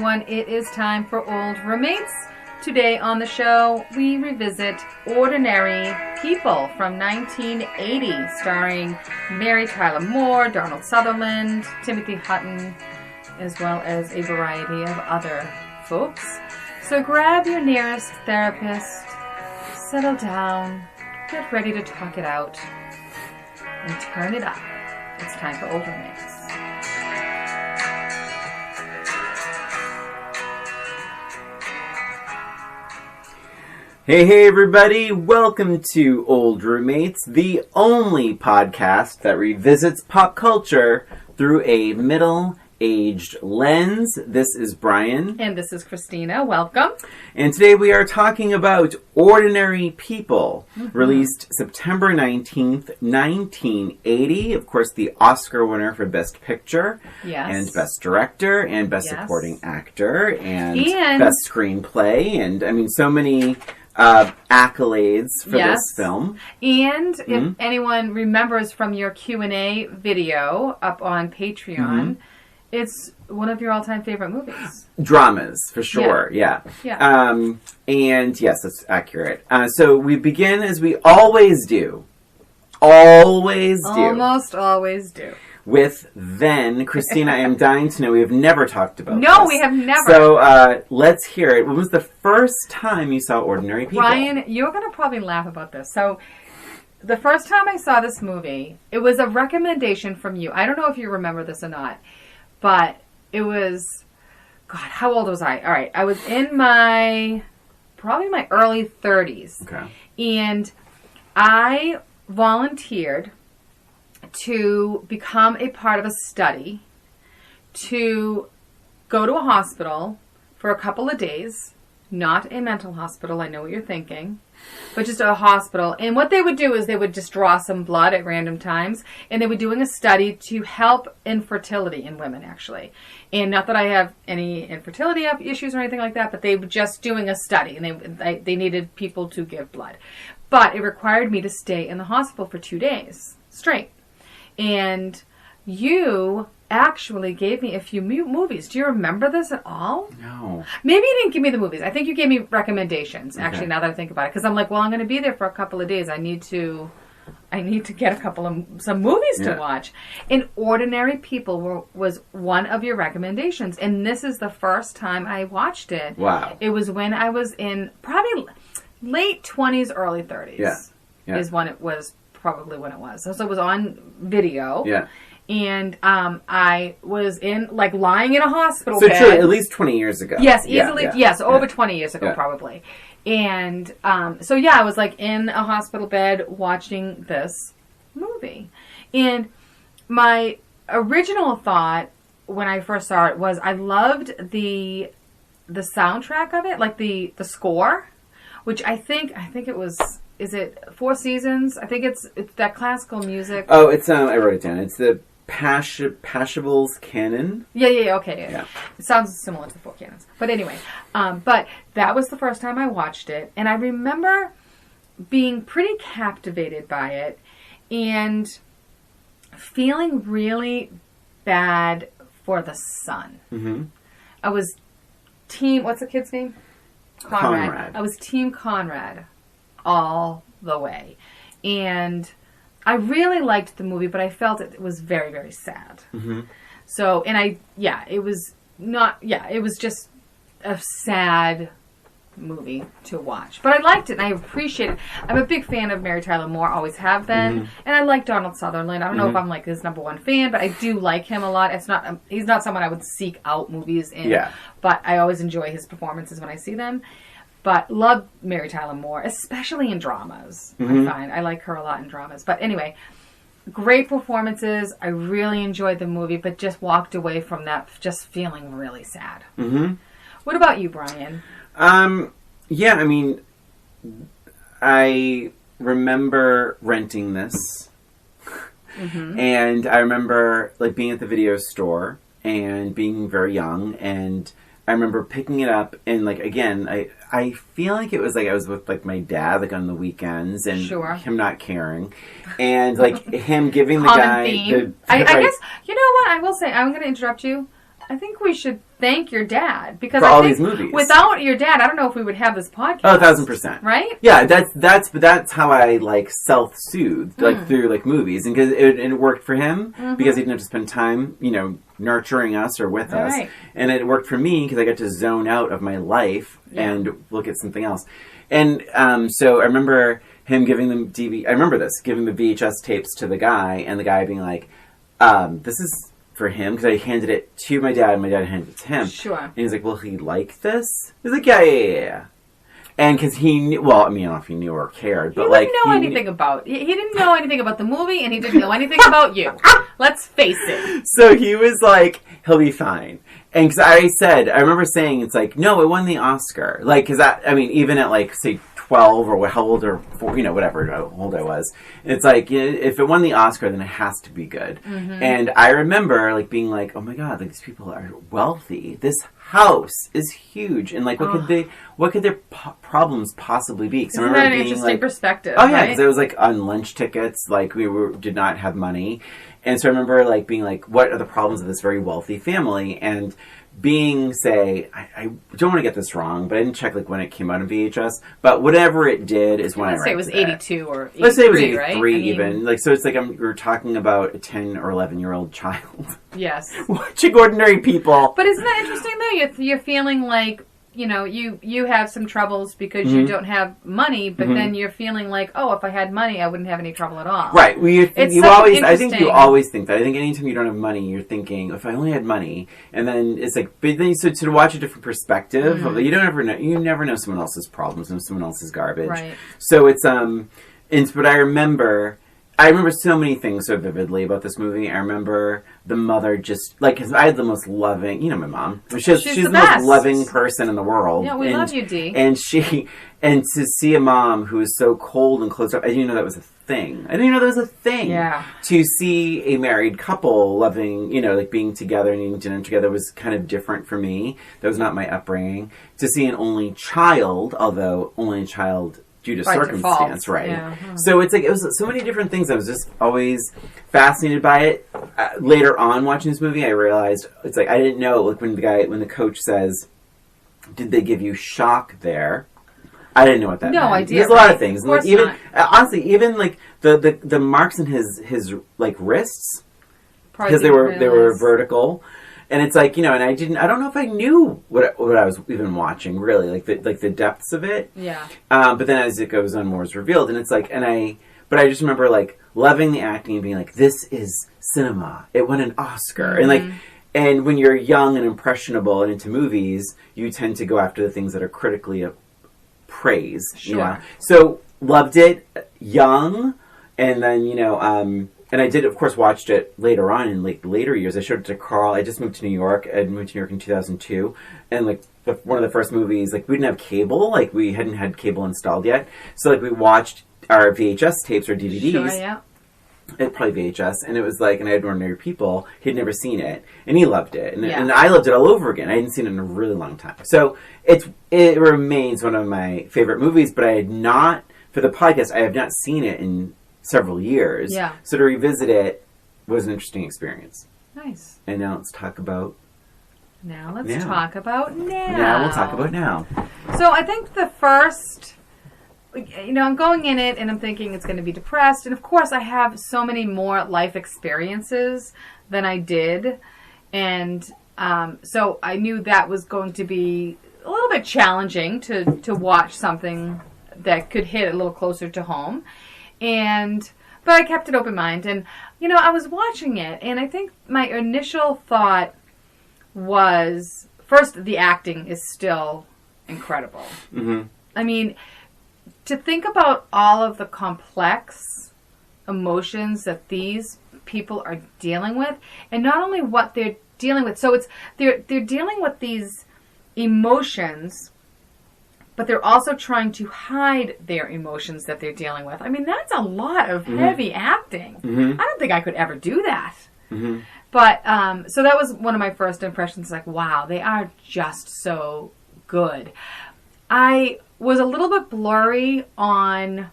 everyone. It is time for Old Roommates. Today on the show, we revisit Ordinary People from 1980, starring Mary Tyler Moore, Donald Sutherland, Timothy Hutton, as well as a variety of other folks. So grab your nearest therapist, settle down, get ready to talk it out, and turn it up. It's time for Old Roommates. Hey everybody, welcome to Old Roommates, the only podcast that revisits pop culture through a middle-aged lens. This is Brian. And this is Christina. Welcome. And today we are talking about Ordinary People, released September 19th, 1980. Of course, the Oscar winner for Best Picture, and Best Director, and Best Supporting Actor, and Best Screenplay, and I mean so many accolades for this film. And if anyone remembers from your Q&A video up on Patreon, it's one of your all-time favorite movies. Dramas, for sure, yeah. And yes, that's accurate. So we begin as we always do. Almost always do. With then, Christina, I am dying to know, we have never talked about this. No, we have never. So let's hear it. When was the first time you saw Ordinary People? Ryan, you're going to probably laugh about this. So the first time I saw this movie, it was a recommendation from you. I don't know if you remember this or not, but it was, God, how old was I? All right, I was in probably my early 30s. Okay. And I volunteered to become a part of a study to go to a hospital for a couple of days, not a mental hospital, I know what you're thinking, but just a hospital. And what they would do is they would just draw some blood at random times, and they were doing a study to help infertility in women, actually. And not that I have any infertility issues or anything like that, but they were just doing a study, and they needed people to give blood. But it required me to stay in the hospital for 2 days straight. And you actually gave me a few movies. Do you remember this at all? No. Maybe you didn't give me the movies. I think you gave me recommendations, actually, now that I think about it. Because I'm like, well, I'm going to be there for a couple of days. I need to get some movies to watch. And Ordinary People was one of your recommendations. And this is the first time I watched it. Wow. It was when I was in probably late 20s, early 30s. Yeah. Is when it was. Probably when it was. So it was on video. Yeah. And I was lying in a hospital bed. bed. So true, at least 20 years ago. Yes, easily. Yes, over 20 years ago, probably. And so I was in a hospital bed watching this movie. And my original thought when I first saw it was I loved the soundtrack of it, like the score, which I think it was. Is it Four Seasons? I think it's that classical music. Oh, it's I wrote it down. It's the Pachelbel's Canon. Yeah. Okay. Yeah. It sounds similar to the Four Canons. But anyway, but that was the first time I watched it, and I remember being pretty captivated by it and feeling really bad for the son. Mm-hmm. I was team. What's the kid's name? Conrad. I was team Conrad. All the way. And I really liked the movie, but I felt it was very, very sad. Mm-hmm. So, it was just a sad movie to watch. But I liked it, and I appreciate it. I'm a big fan of Mary Tyler Moore, always have been. And I like Donald Sutherland. I don't know if I'm his number one fan, but I do like him a lot. He's not someone I would seek out movies in, but I always enjoy his performances when I see them. But love Mary Tyler Moore, especially in dramas. I find I like her a lot in dramas. But anyway, great performances. I really enjoyed the movie, but just walked away from that just feeling really sad. Mm-hmm. What about you, Brian? Yeah, I mean, I remember renting this, and I remember being at the video store and being very young, and I remember picking it up and again, I feel like it was I was with my dad on the weekends and him not caring, and him giving the guy I guess you know what I will say. I'm going to interrupt you. I think we should thank your dad because for all these movies. Without your dad, I don't know if we would have this podcast. Oh, 1,000%. Right? Yeah, that's how I like self-soothed through like movies, and because it worked for him because he didn't have to spend time, nurturing us or with us, and it worked for me because I got to zone out of my life and look at something else. And so I remember him giving them giving the VHS tapes to the guy, and the guy being like, "This is for him," because I handed it to my dad, and my dad handed it to him. Sure. And he's like, "Will he like this?" He's like, "Yeah." And because he knew, well, I mean, I don't know if he knew or cared, but he didn't know anything about the movie, and he didn't know anything about you. Let's face it. So he was like, he'll be fine. And because I remember saying, it's like, no, it won the Oscar. Like, because even at like, say, 12 or how old or whatever how old I was, it's like, if it won the Oscar, then it has to be good. And I remember like being like, oh my god, like these people are wealthy, this house is huge, and like what could their problems possibly be? Isn't that an interesting perspective? Oh yeah, because it was like on lunch tickets, like we did not have money, and so I remember like being like, what are the problems of this very wealthy family? And being, say, I don't want to get this wrong, but I didn't check like when it came out on VHS, but whatever it did is when I say it was 82 or 83, let's say it was 83, right? even. Like, so it's like we're talking about a 10 or 11-year-old child. Yes. Watching Ordinary People. But isn't that interesting, though? You're feeling like, you have some troubles because you don't have money, but then you're feeling like, oh, if I had money, I wouldn't have any trouble at all. Right. I think you always think that. I think anytime you don't have money, you're thinking, if I only had money, and then it's like, but then to watch a different perspective, you never know someone else's problems and someone else's garbage. Right. So it's, but I remember so many things so vividly about this movie. I remember the mother just, like, because I had the most loving, my mom. She's the most loving person in the world. Yeah, we love you, Dee. And to see a mom who is so cold and closed up, I didn't know that was a thing. Yeah. To see a married couple loving, like being together and eating dinner together was kind of different for me. That was not my upbringing. To see an only child, although only child due to circumstance, default. right? Yeah. So it's like, it was so many different things. I was just always fascinated by it. Later on, watching this movie, I realized it's like, I didn't know, like when the coach says, "Did they give you shock there?" I didn't know what that meant. No idea. There's a lot of things. Of course like, even not. honestly, even like the marks in his like wrists, because they were vertical. And it's like, and I don't know if I knew what I was even watching, really, like the depths of it. Yeah. But then as it goes on, more is revealed. And it's like, but I just remember like loving the acting and being like, this is cinema. It won an Oscar. And when you're young and impressionable and into movies, you tend to go after the things that are critically praised. Sure. So loved it young. And then, and I did, of course, watched it later on in like later years. I showed it to Carl. I just moved to New York. I moved to New York in 2002. And like one of the first movies, like we didn't have cable. Like we hadn't had cable installed yet. So like we watched our VHS tapes or DVDs. Sure, yeah. Probably VHS. And it was like, and I had Ordinary People. He'd never seen it. And he loved it. And I loved it all over again. I hadn't seen it in a really long time. So it remains one of my favorite movies. But I had not, for the podcast, I have not seen it in several years. Yeah. So to revisit it was an interesting experience. Nice. And now let's talk about Now let's talk about now. Now we'll talk about now. So I think the first, I'm going in it and I'm thinking it's going to be depressed. And of course I have so many more life experiences than I did. And so I knew that was going to be a little bit challenging to watch something that could hit a little closer to home. But I kept an open mind, and I was watching it, and I think my initial thought was, first, the acting is still incredible. Mm-hmm. I mean, to think about all of the complex emotions that these people are dealing with, and not only what they're dealing with, so they're dealing with these emotions, but they're also trying to hide their emotions that they're dealing with. I mean, that's a lot of heavy acting. Mm-hmm. I don't think I could ever do that. Mm-hmm. But, so that was one of my first impressions, like, wow, they are just so good. I was a little bit blurry on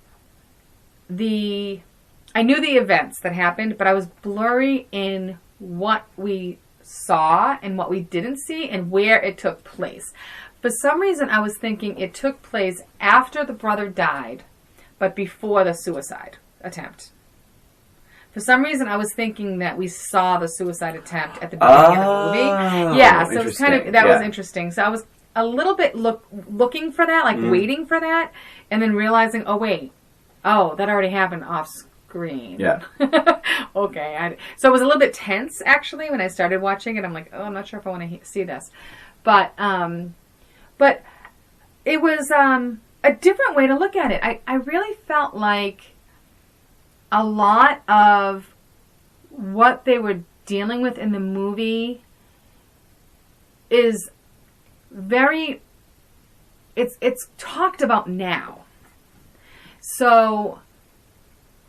I knew the events that happened, but I was blurry in what we saw and what we didn't see and where it took place. For some reason, I was thinking it took place after the brother died, but before the suicide attempt. For some reason, I was thinking that we saw the suicide attempt at the beginning of the movie. Yeah, so it was kind of, that was interesting. So I was a little bit looking for that, like waiting for that, and then realizing, oh, wait. Oh, that already happened off screen. Yeah. Okay. So it was a little bit tense, actually, when I started watching it. I'm like, oh, I'm not sure if I want to see this. But it was a different way to look at it. I really felt like a lot of what they were dealing with in the movie is very... It's talked about now. So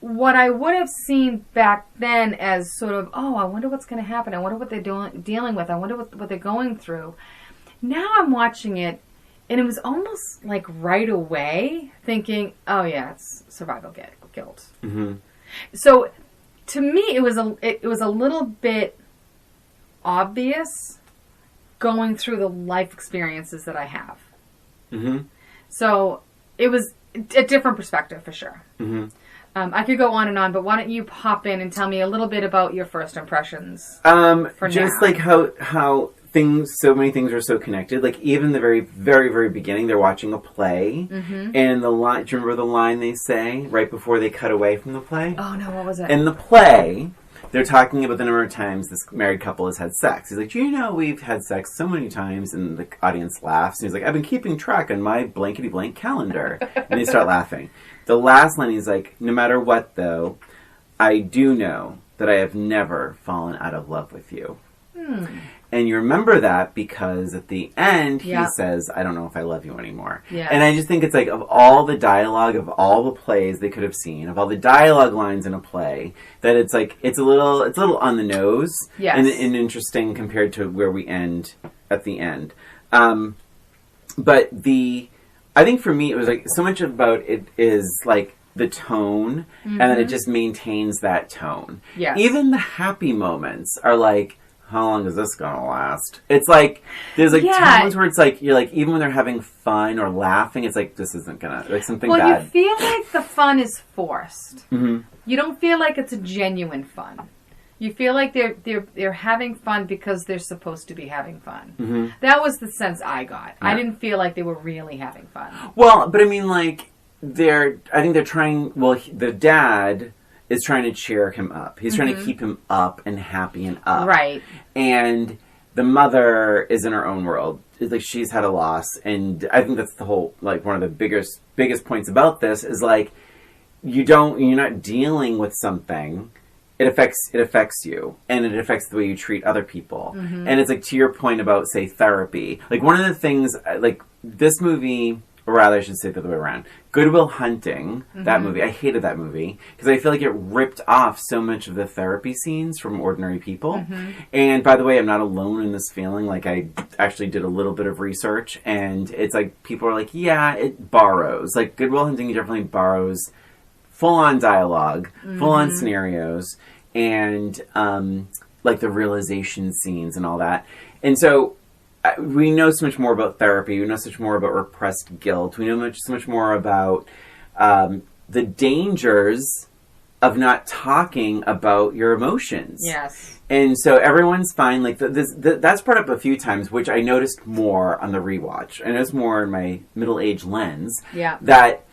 what I would have seen back then as sort of, oh, I wonder what's going to happen. I wonder what they're dealing with. I wonder what they're going through. Now I'm watching it, and it was almost like right away thinking, oh, yeah, it's survival guilt. Mm-hmm. So to me, it was a little bit obvious going through the life experiences that I have. Mm-hmm. So it was a different perspective for sure. Mm-hmm. I could go on and on, but why don't you pop in and tell me a little bit about your first impressions? Just like how so many things are so connected. Like even the very, very, very beginning, they're watching a play, and the line. Do you remember the line they say right before they cut away from the play? Oh no, what was it? In the play, they're talking about the number of times this married couple has had sex. He's like, do you know we've had sex so many times? And the audience laughs. And he's like, I've been keeping track on my blankety blank calendar. And they start laughing. The last line, he's like, no matter what, though, I do know that I have never fallen out of love with you. And you remember that because at the end, he says, I don't know if I love you anymore. Yes. And I just think it's like, of all the dialogue, of all the plays they could have seen, of all the dialogue lines in a play, that it's like, it's a little on the nose. Yes. And interesting compared to where we end at the end. But I think for me, it was like, so much about it is like the tone, and then it just maintains that tone. Yes. Even the happy moments are like, how long is this gonna last? It's like, there's like times where it's like, you're like, even when they're having fun or laughing, it's like, this isn't gonna, like something bad. Well, you feel like the fun is forced. Mm-hmm. You don't feel like it's a genuine fun. You feel like they're having fun because they're supposed to be having fun. Mm-hmm. That was the sense I got. Yeah. I didn't feel like they were really having fun. Well, but I mean, like, I think they're trying, the dad is trying to cheer him up. He's trying to keep him up and happy and up. Right. And the mother is in her own world. It's like she's had a loss. And I think that's the whole, like, one of the biggest points about this is like, you're not dealing with something. It affects you, and it affects the way you treat other people. Mm-hmm. And it's like, to your point about, say, therapy. Like, one of the things, like, this movie, or rather I should say the other way around, Good Will Hunting, that movie, I hated that movie, because I feel like it ripped off so much of the therapy scenes from Ordinary People. Mm-hmm. And by the way, I'm not alone in this feeling. Like, I actually did a little bit of research, and it's like, people are like, yeah, it borrows. Like, Good Will Hunting definitely borrows full-on dialogue, full-on scenarios, and like the realization scenes and all that. And so we know so much more about therapy. We know so much more about repressed guilt. We know so much more about the dangers of not talking about your emotions. Yes. And so everyone's fine. Like that's brought up a few times, which I noticed more on the rewatch. I noticed more in my middle-aged lens. Yeah. That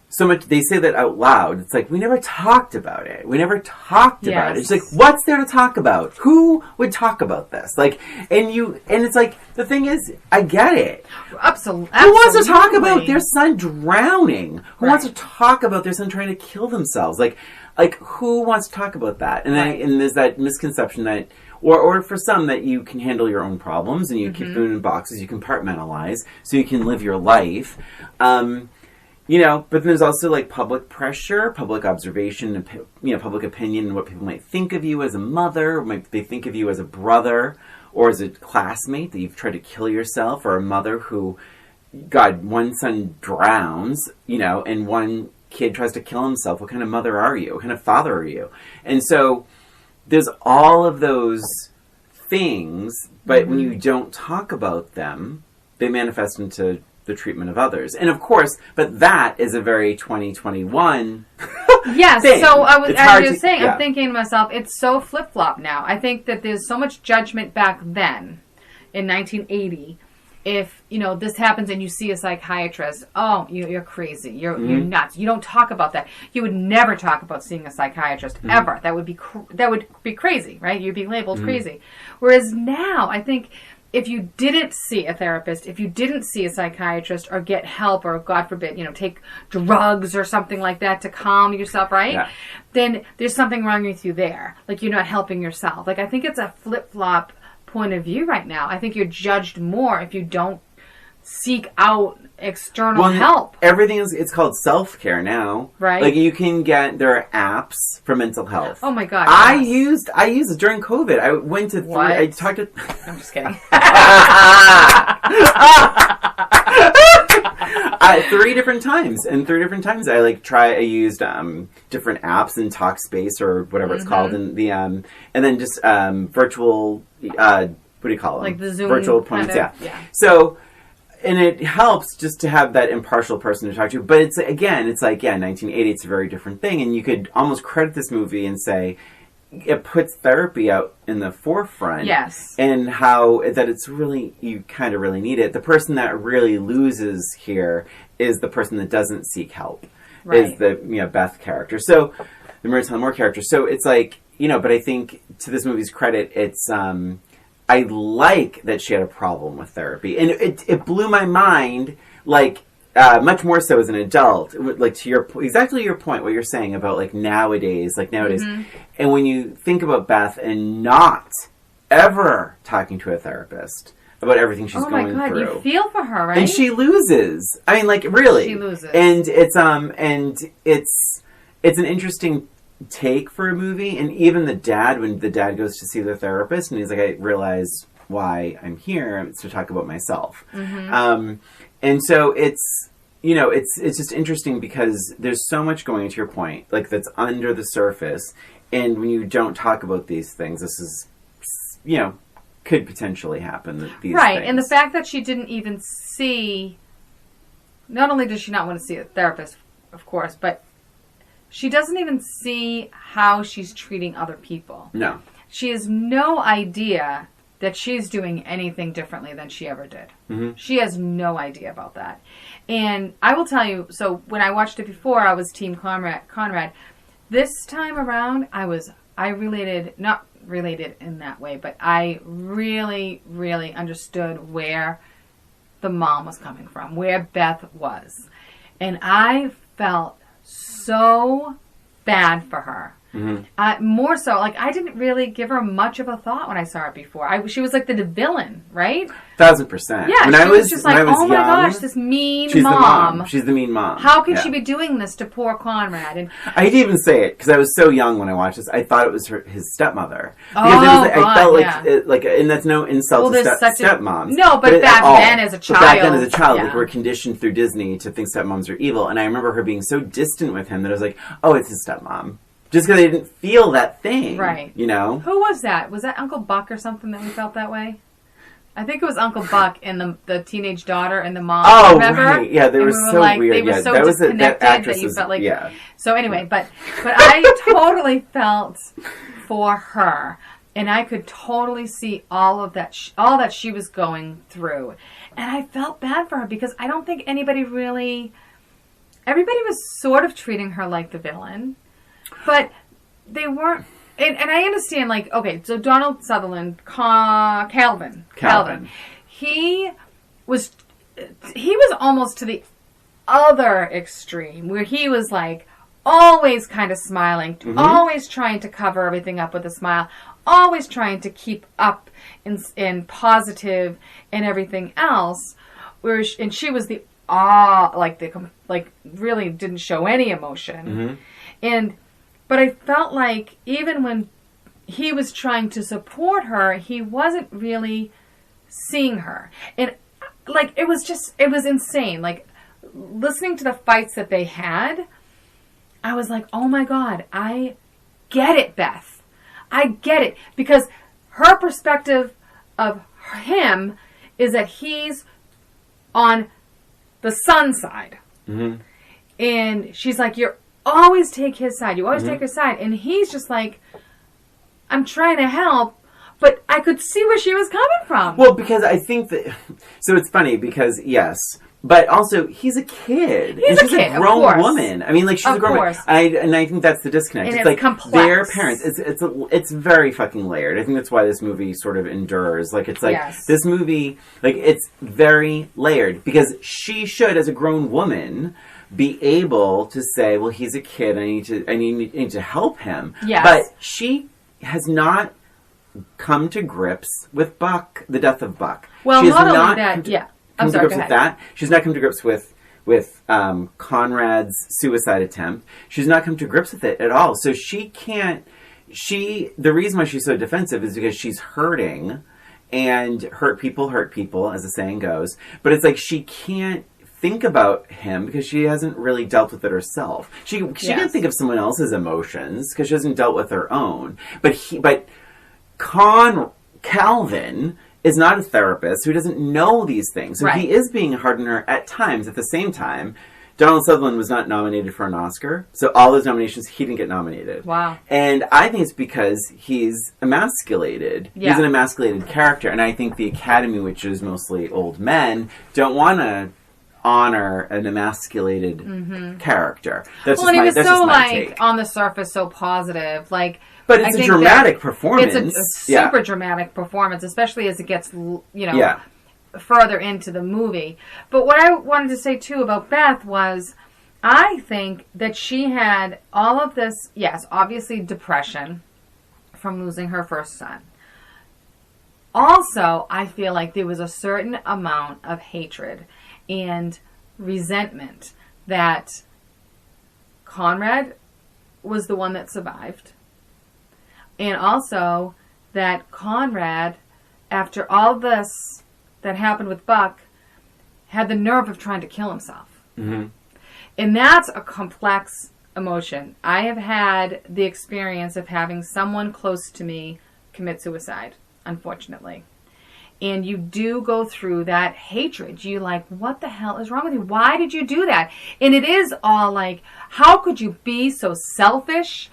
so much, they say that out loud. It's like, we never talked about it. We never talked about it. It's like, what's there to talk about? Who would talk about this? Like, and it's like, the thing is, I get it. Absolutely. Who wants to talk about their son drowning? Who wants to talk about their son trying to kill themselves? Like, who wants to talk about that? And and there's that misconception that, or for some, that you can handle your own problems and you keep them in boxes, you compartmentalize, so you can live your life. You know, but there's also like public pressure, public observation, public opinion, and what people might think of you as a mother, or might they think of you as a brother, or as a classmate that you've tried to kill yourself, or a mother who, God, one son drowns, and one kid tries to kill himself. What kind of mother are you? What kind of father are you? And so there's all of those things, but when you don't talk about them, they manifest into the treatment of others. And of course, but that is a very 2021 yes, thing. So I was saying, yeah. I'm thinking to myself, it's so flip-flop now. I think that there's so much judgment back then, in 1980, if, this happens and you see a psychiatrist, you're crazy. You're nuts. You don't talk about that. You would never talk about seeing a psychiatrist, ever. That would be crazy, right? You'd be labeled crazy. Whereas now, I think if you didn't see a therapist, if you didn't see a psychiatrist or get help or, God forbid, take drugs or something like that to calm yourself, right? Yeah. Then there's something wrong with you there. Like, you're not helping yourself. Like, I think it's a flip-flop point of view right now. I think you're judged more if you don't seek out external help. Everything it's called self-care now. Right. Like, there are apps for mental health. Oh my God. I used it during COVID. I went to I talked to I'm just kidding. 3 different times. And 3 different times I used different apps in Talkspace or whatever it's called, and the and then just virtual what do you call them? Like the Zoom virtual appointments, yeah. So, and it helps just to have that impartial person to talk to. But it's 1980, it's a very different thing, and you could almost credit this movie and say it puts therapy out in the forefront. Yes. And how that it's really, you kind of really need it. The person that really loses here is the person that doesn't seek help. Right. Is the Beth character. So the Marissa Moore character. So it's like, but I think to this movie's credit, it's I like that she had a problem with therapy, and it blew my mind, like much more so as an adult, like to exactly your point, what you're saying about like nowadays, and when you think about Beth and not ever talking to a therapist about everything she's going through. Oh my God, you feel for her, right? And she loses. I mean, like, really, she loses, and it's an interesting take for a movie. And even when the dad goes to see the therapist and he's like, I realize why I'm here, it's to talk about myself. And so it's just interesting because there's so much going, to your point, like, that's under the surface, and when you don't talk about these things, this is could potentially happen, these right things. And the fact that she didn't even see, not only does she not want to see a therapist, of course, but she doesn't even see how she's treating other people. No. She has no idea that she's doing anything differently than she ever did. She has no idea about that. And I will tell you, so when I watched it before, I was Team Conrad. This time around, I related, not related in that way, but I really, really understood where the mom was coming from, where Beth was. And I felt so bad for her. More so, like, I didn't really give her much of a thought when I saw her before. She was like the villain, right? 1,000%. Yeah, she was just like, oh my gosh, this mean mom. She's the mean mom. How can she be doing this to poor Conrad? And I hate to even say it because I was so young when I watched this. I thought it was his stepmother. I felt and that's no insult to stepmoms. No, but back then as a child, like, we're conditioned through Disney to think stepmoms are evil. And I remember her being so distant with him that I was like, oh, it's his stepmom. Just because I didn't feel that thing. Right. Who was that? Was that Uncle Buck or something that we felt that way? I think it was Uncle Buck and the teenage daughter and the mom. Oh, remember? Right. Yeah, they were so weird. They were so disconnected that you felt like... Yeah. So anyway, but I totally felt for her. And I could totally see all that she was going through. And I felt bad for her because I don't think everybody was sort of treating her like the villain. But they weren't, and I understand, like, okay, so Donald Sutherland, Calvin. He was almost to the other extreme, where he was, like, always kind of smiling, always trying to cover everything up with a smile, always trying to keep up and positive and everything else, and she was the really didn't show any emotion. But I felt like even when he was trying to support her, he wasn't really seeing her. And, like, it was insane. Like, listening to the fights that they had, I was like, oh my God, I get it, Beth. I get it. Because her perspective of him is that he's on the son's side. Mm-hmm. And she's like, you always take his side. You always take his side. And he's just like, I'm trying to help. But I could see where she was coming from. Well, because I think that... So it's funny because, yes... But also, he's a kid. She's a grown woman. I mean, like, she's a grown woman. And I think that's the disconnect. And it's like complex. Their parents. It's very fucking layered. I think that's why this movie sort of endures. Like, it's like, this movie, like, it's very layered. Because she should, as a grown woman, be able to say, well, he's a kid. I need to help him. Yes. But she has not come to grips with Buck, the death of Buck. Well, not only that, come to grips with that. She's not come to grips with Conrad's suicide attempt. She's not come to grips with it at all. So she can't... The reason why she's so defensive is because she's hurting, and hurt people, as the saying goes. But it's like she can't think about him because she hasn't really dealt with it herself. She can't think of someone else's emotions because she hasn't dealt with her own. But Calvin... is not a therapist who doesn't know these things. So he is being hard on her at times. At the same time, Donald Sutherland was not nominated for an Oscar. So all those nominations, he didn't get nominated. Wow. And I think it's because he's emasculated. Yeah. He's an emasculated character. And I think the Academy, which is mostly old men, don't want to honor an emasculated character. That's he was so, like, on the surface, so positive. Like... But it's a dramatic performance. It's a super dramatic performance, especially as it gets, further into the movie. But what I wanted to say, too, about Beth was, I think that she had all of this, yes, obviously depression from losing her first son. Also, I feel like there was a certain amount of hatred and resentment that Conrad was the one that survived. And also that Conrad, after all this that happened with Buck, had the nerve of trying to kill himself. Mm-hmm. And that's a complex emotion. I have had the experience of having someone close to me commit suicide, unfortunately. And you do go through that hatred. You're like, what the hell is wrong with you? Why did you do that? And it is all like, how could you be so selfish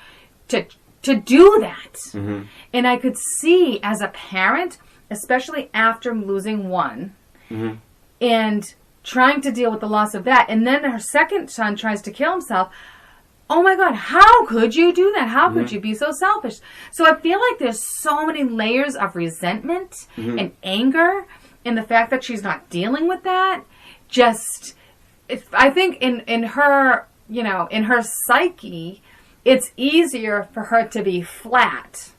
to do that? Mm-hmm. And I could see as a parent, especially after losing one, and trying to deal with the loss of that, and then her second son tries to kill himself. Oh my God, how could you do that? How could you be so selfish? So I feel like there's so many layers of resentment and anger, and the fact that she's not dealing with that, I think in her, in her psyche, it's easier for her to be flat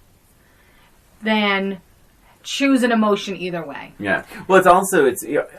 than choose an emotion either way. Yeah. Well, it's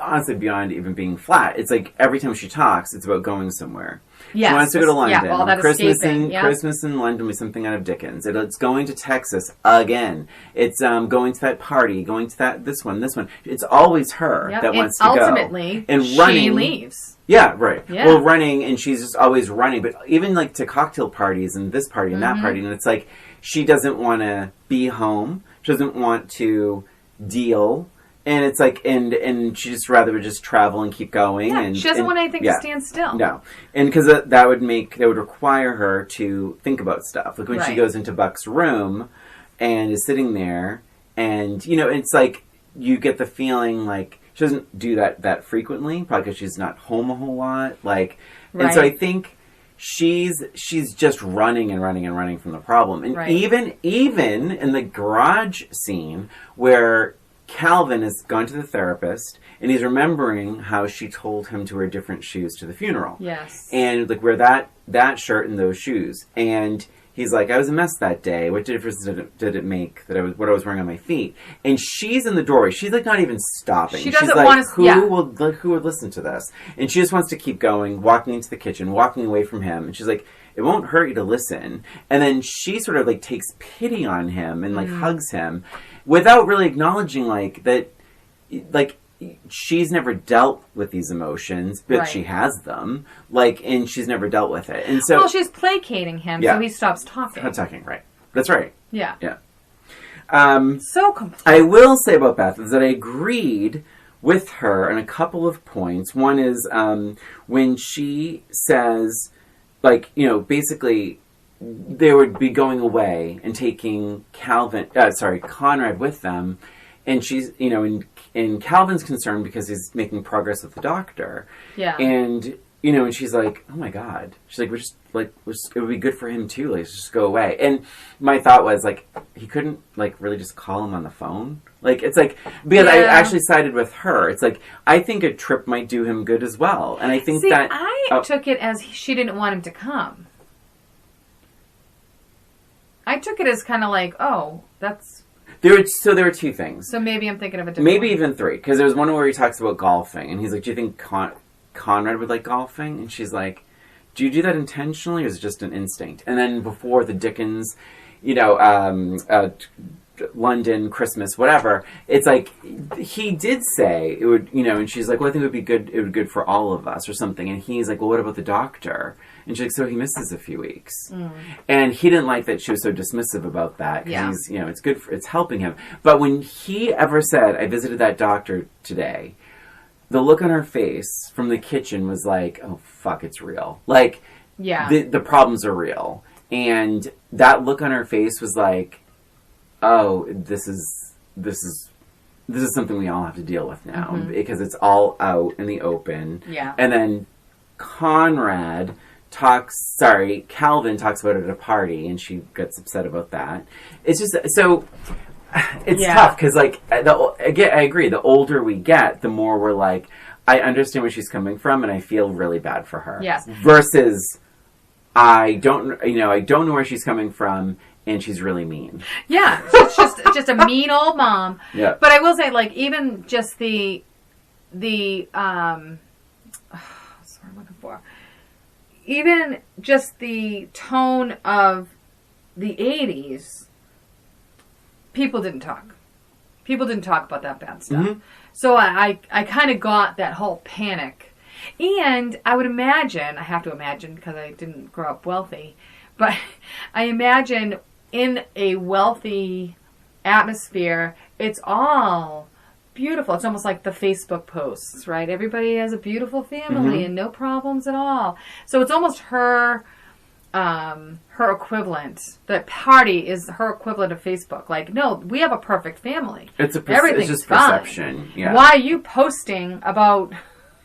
honestly beyond even being flat. It's like every time she talks, it's about going somewhere. Yes. She wants to go to London. Yeah, all that Christmas in London was something out of Dickens. It's going to Texas again. It's going to that party, going to this one. It's always her that wants to go. Ultimately, she leaves. Yeah, right. Yeah. Well, running, and she's just always running. But even like to cocktail parties and this party and that party, and it's like she doesn't want to be home. She doesn't want to deal. And it's like, and she just rather would just travel and keep going. Yeah, and she doesn't want anything to stand still. No. And because that would require her to think about stuff. Like when she goes into Buck's room and is sitting there, and, it's like, you get the feeling like she doesn't do that frequently, probably because she's not home a whole lot. Like, and so I think she's just running and running and running from the problem. And even in the garage scene where Calvin has gone to the therapist, and he's remembering how she told him to wear different shoes to the funeral. Yes. And, like, wear that shirt and those shoes. And he's like, I was a mess that day. What difference did it make what I was wearing on my feet? And she's in the doorway. She's, like, not even stopping. She doesn't want to... Who would listen to this? And she just wants to keep going, walking into the kitchen, walking away from him. And she's like, it won't hurt you to listen. And then she sort of, like, takes pity on him and, like, hugs him, without really acknowledging, like, that, like, she's never dealt with these emotions, but she has them, like, and she's never dealt with it. And so... Well, she's placating him, so he stops talking. Not talking, right. That's right. Yeah. Yeah. So complete. I will say about Beth is that I agreed with her on a couple of points. One is when she says, like, you know, basically they would be going away and taking Conrad with them, and she's, you know, and Calvin's concerned because he's making progress with the doctor. Yeah. And, you know, and she's like, oh my God. She's like, it would be good for him too. Like, let's just go away. And my thought was, like, he couldn't, like, really just call him on the phone. Like, it's like, because I actually sided with her. It's like, I think a trip might do him good as well. And I think I took it as she didn't want him to come. I took it as kind of like, oh, that's... There were two things. So maybe I'm thinking of a different Maybe one. even three. Because there was one where he talks about golfing. And he's like, do you think Conrad would like golfing? And she's like, do you do that intentionally or is it just an instinct? And then before the Dickens, you know, London, Christmas, whatever, it's like, he did say it would, you know, and she's like, well, I think it would be good, it would be good for all of us or something. And he's like, well, what about the doctor? And she's like, so he misses a few weeks. And he didn't like that she was so dismissive about that. Because he's, you know, it's helping him. But when he ever said, I visited that doctor today, the look on her face from the kitchen was like, oh, fuck, it's real. Like, the problems are real. And that look on her face was like, oh, this is something we all have to deal with now. Because it's all out in the open. Yeah. And then Calvin talks about it at a party, and she gets upset about that. It's just, so, it's tough, because, like, again, I agree, the older we get, the more we're like, I understand where she's coming from, and I feel really bad for her. Yes. Versus, I don't know where she's coming from, and she's really mean. Yeah, it's just a mean old mom. Yeah. But I will say, like, even just what's the word I'm looking for? Even just the tone of the 80s, people didn't talk. People didn't talk about that bad stuff. So I kind of got that whole panic. And I would imagine, I have to imagine because I didn't grow up wealthy, but I imagine in a wealthy atmosphere, it's all beautiful. It's almost like the Facebook posts, right? Everybody has a beautiful family and no problems at all. So it's almost her equivalent. The party is her equivalent of Facebook. Like, no, we have a perfect family. Everything's just fine. perception. Yeah. Why are you posting about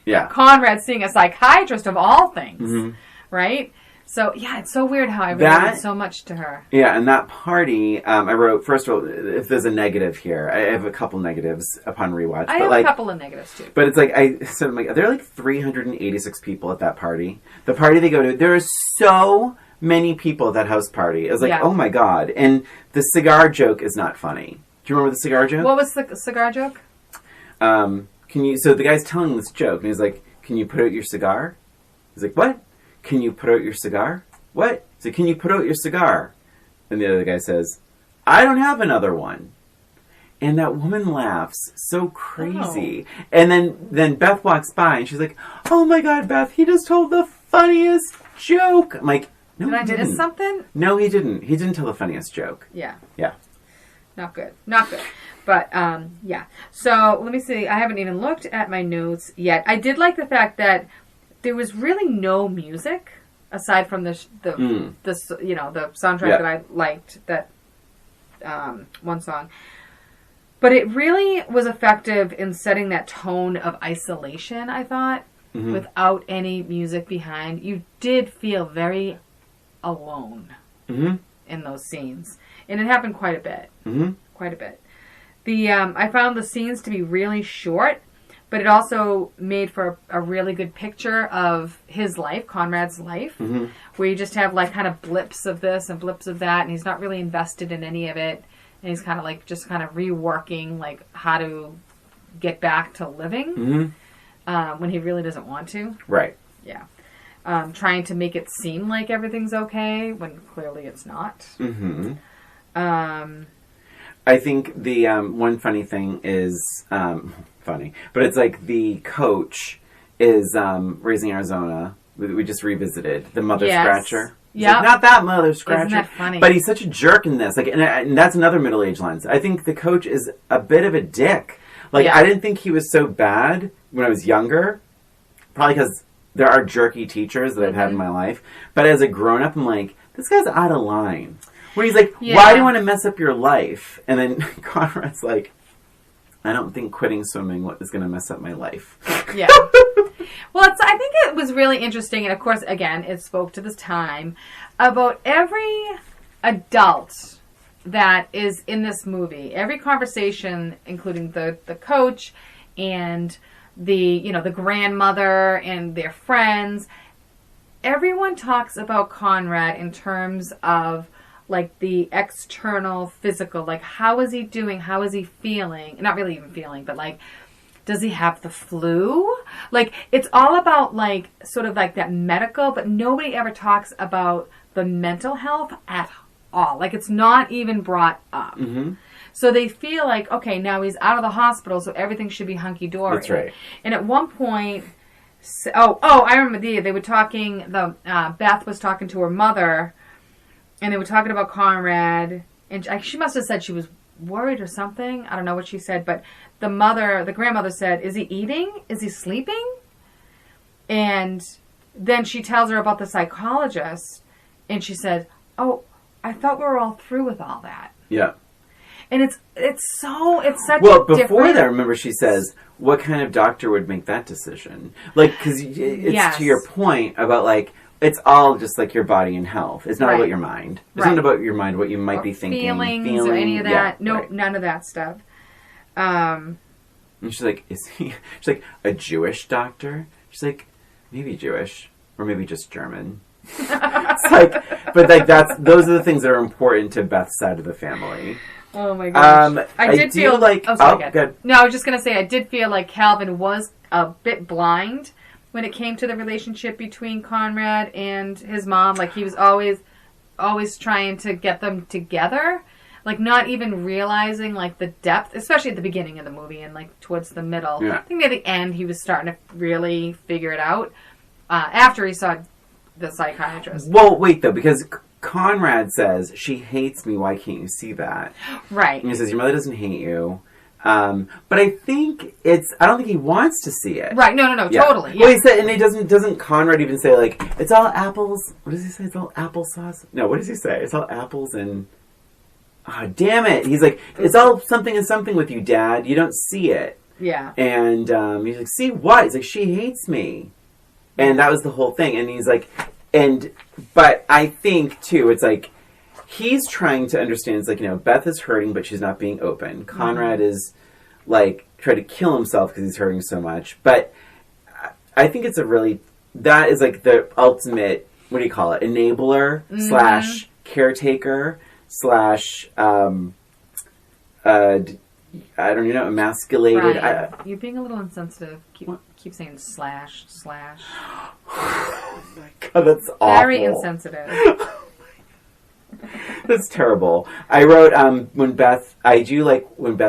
Conrad seeing a psychiatrist of all things, right? So, yeah, it's so weird how I related so much to her. Yeah, and that party, I wrote, first of all, if there's a negative here, I have a couple negatives upon rewatch. I have a couple of negatives, too. But it's like, there are like 386 people at that party. The party they go to, there are so many people at that house party. It was like, oh my God. And the cigar joke is not funny. Do you remember the cigar joke? What was the cigar joke? So the guy's telling this joke, and he's like, can you put out your cigar? He's like, what? Can you put out your cigar? What? He's like, can you put out your cigar? And the other guy says, I don't have another one. And that woman laughs so crazy. Oh. And then Beth walks by, and she's like, oh my God, Beth, he just told the funniest joke. I'm like, no, he didn't. Did I miss something? No, he didn't. He didn't tell the funniest joke. Yeah. Yeah. Not good. Not good. But, yeah. So, let me see. I haven't even looked at my notes yet. I did like the fact that there was really no music aside from the soundtrack that I liked, that one song. But it really was effective in setting that tone of isolation, I thought, without any music behind. You did feel very alone in those scenes. And it happened quite a bit. Quite a bit. I found the scenes to be really short, but it also made for a really good picture of his life, Conrad's life, where you just have like kind of blips of this and blips of that, and he's not really invested in any of it. And he's kind of like just kind of reworking like how to get back to living when he really doesn't want to. Right. Yeah. Trying to make it seem like everything's okay when clearly it's not. I think the one funny thing is funny, but it's like the coach is Raising Arizona, we just revisited, the Mother Yes. Scratcher. Yeah, like, not that Mother Scratcher. Isn't that funny? But he's such a jerk in this. Like, and that's another middle-aged lens. I think the coach is a bit of a dick. Like, I didn't think he was so bad when I was younger. Probably because there are jerky teachers that I've had in my life. But as a grown-up, I'm like, this guy's out of line. Where he's like, why do you want to mess up your life? And then Conrad's like, I don't think quitting swimming is going to mess up my life. Yeah. Well, I think it was really interesting, and of course, again, it spoke to this time, about every adult that is in this movie. Every conversation, including the coach and the grandmother and their friends, everyone talks about Conrad in terms of like the external physical, like how is he doing? How is he feeling? Not really even feeling, but like, does he have the flu? Like, it's all about like, sort of like that medical, but nobody ever talks about the mental health at all. Like, it's not even brought up. Mm-hmm. So they feel like, okay, now he's out of the hospital, so everything should be hunky-dory. That's right. And at one point, I remember they were talking, Beth was talking to her mother, and they were talking about Conrad, and she must have said she was worried or something. I don't know what she said, but the grandmother said, is he eating? Is he sleeping? And then she tells her about the psychologist, and she said, oh, I thought we were all through with all that. Yeah. And it's such well, before that, remember she says, what kind of doctor would make that decision? Like, because it's to your point about like, it's all just like your body and health. It's not about your mind. It's not about your mind, what you might be thinking. Feelings or any of that. None of that stuff. And she's like, she's like, a Jewish doctor? She's like, maybe Jewish. Or maybe just German. It's like, but like those are the things that are important to Beth's side of the family. Oh my gosh. I did feel like, good. No, I was just going to say, I did feel like Calvin was a bit blind when it came to the relationship between Conrad and his mom. Like, he was always trying to get them together. Like, not even realizing, like, the depth, especially at the beginning of the movie and, like, towards the middle. Yeah. I think near the end he was starting to really figure it out after he saw the psychiatrist. Well, wait, though, because Conrad says, she hates me, why can't you see that? Right. And he says, your mother doesn't hate you. But I think I don't think he wants to see it. Right, no, totally. Yeah. Well, he said, and he doesn't Conrad even say, like, it's all apples, what does he say, it's all applesauce? No, what does he say? It's all apples and, damn it. He's like, it's all something and something with you, Dad. You don't see it. Yeah. And he's like, see what? He's like, she hates me. And that was the whole thing. And he's like, but I think, too, it's like, he's trying to understand, it's like, Beth is hurting, but she's not being open. Conrad is, like, trying to kill himself because he's hurting so much. But I think it's that is, like, the ultimate, what do you call it, enabler / caretaker / I don't know, emasculated. Right. You're being a little insensitive. Keep saying // Oh my God, that's awful. Very insensitive. That's terrible. I wrote, when Beth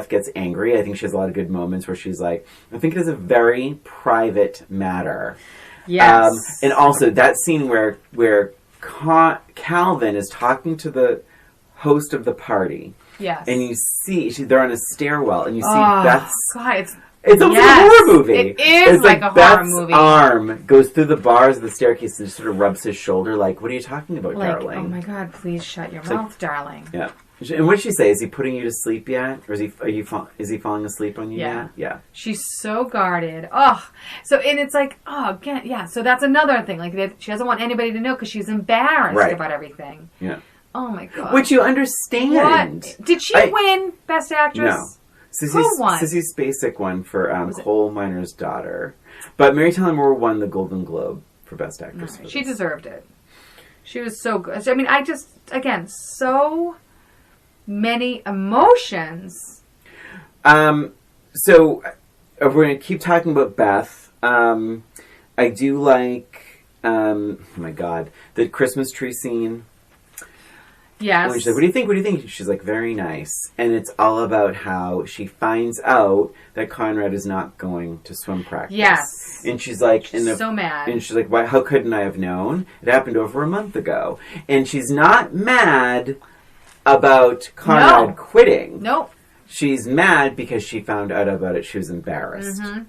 gets angry. I think she has a lot of good moments where she's like, I think it is a very private matter. Yes. And also that scene where Calvin is talking to the host of the party. Yes. And you see, they're on a stairwell, and you see Beth's... God, it's almost like a horror movie. It is it's like a horror movie. Beth's arm goes through the bars of the staircase and just sort of rubs his shoulder like, what are you talking about, darling? Oh my God, please shut your mouth, darling. Yeah. And what did she say? Is he putting you to sleep yet? Or is he falling asleep on you yet? Yeah. She's so guarded. Oh. So, and it's like, again, yeah. So that's another thing. Like, she doesn't want anybody to know because she's embarrassed about everything. Yeah. Oh my God. Which you understand. What? Did she win Best Actress? No. Sissy Spacek won for Coal Miner's Daughter. But Mary Tyler Moore won the Golden Globe for Best Actress. Right. She deserved it. She was so good. I mean, so many emotions. So we're going to keep talking about Beth. I do like, oh my God, the Christmas tree scene. Yes. And she's like, what do you think? What do you think? She's like, very nice. And it's all about how she finds out that Conrad is not going to swim practice. Yes. And she's like... She's so mad. And she's like, why? How couldn't I have known? It happened over a month ago. And she's not mad about Conrad quitting. Nope. She's mad because she found out about it. She was embarrassed. Mm-hmm.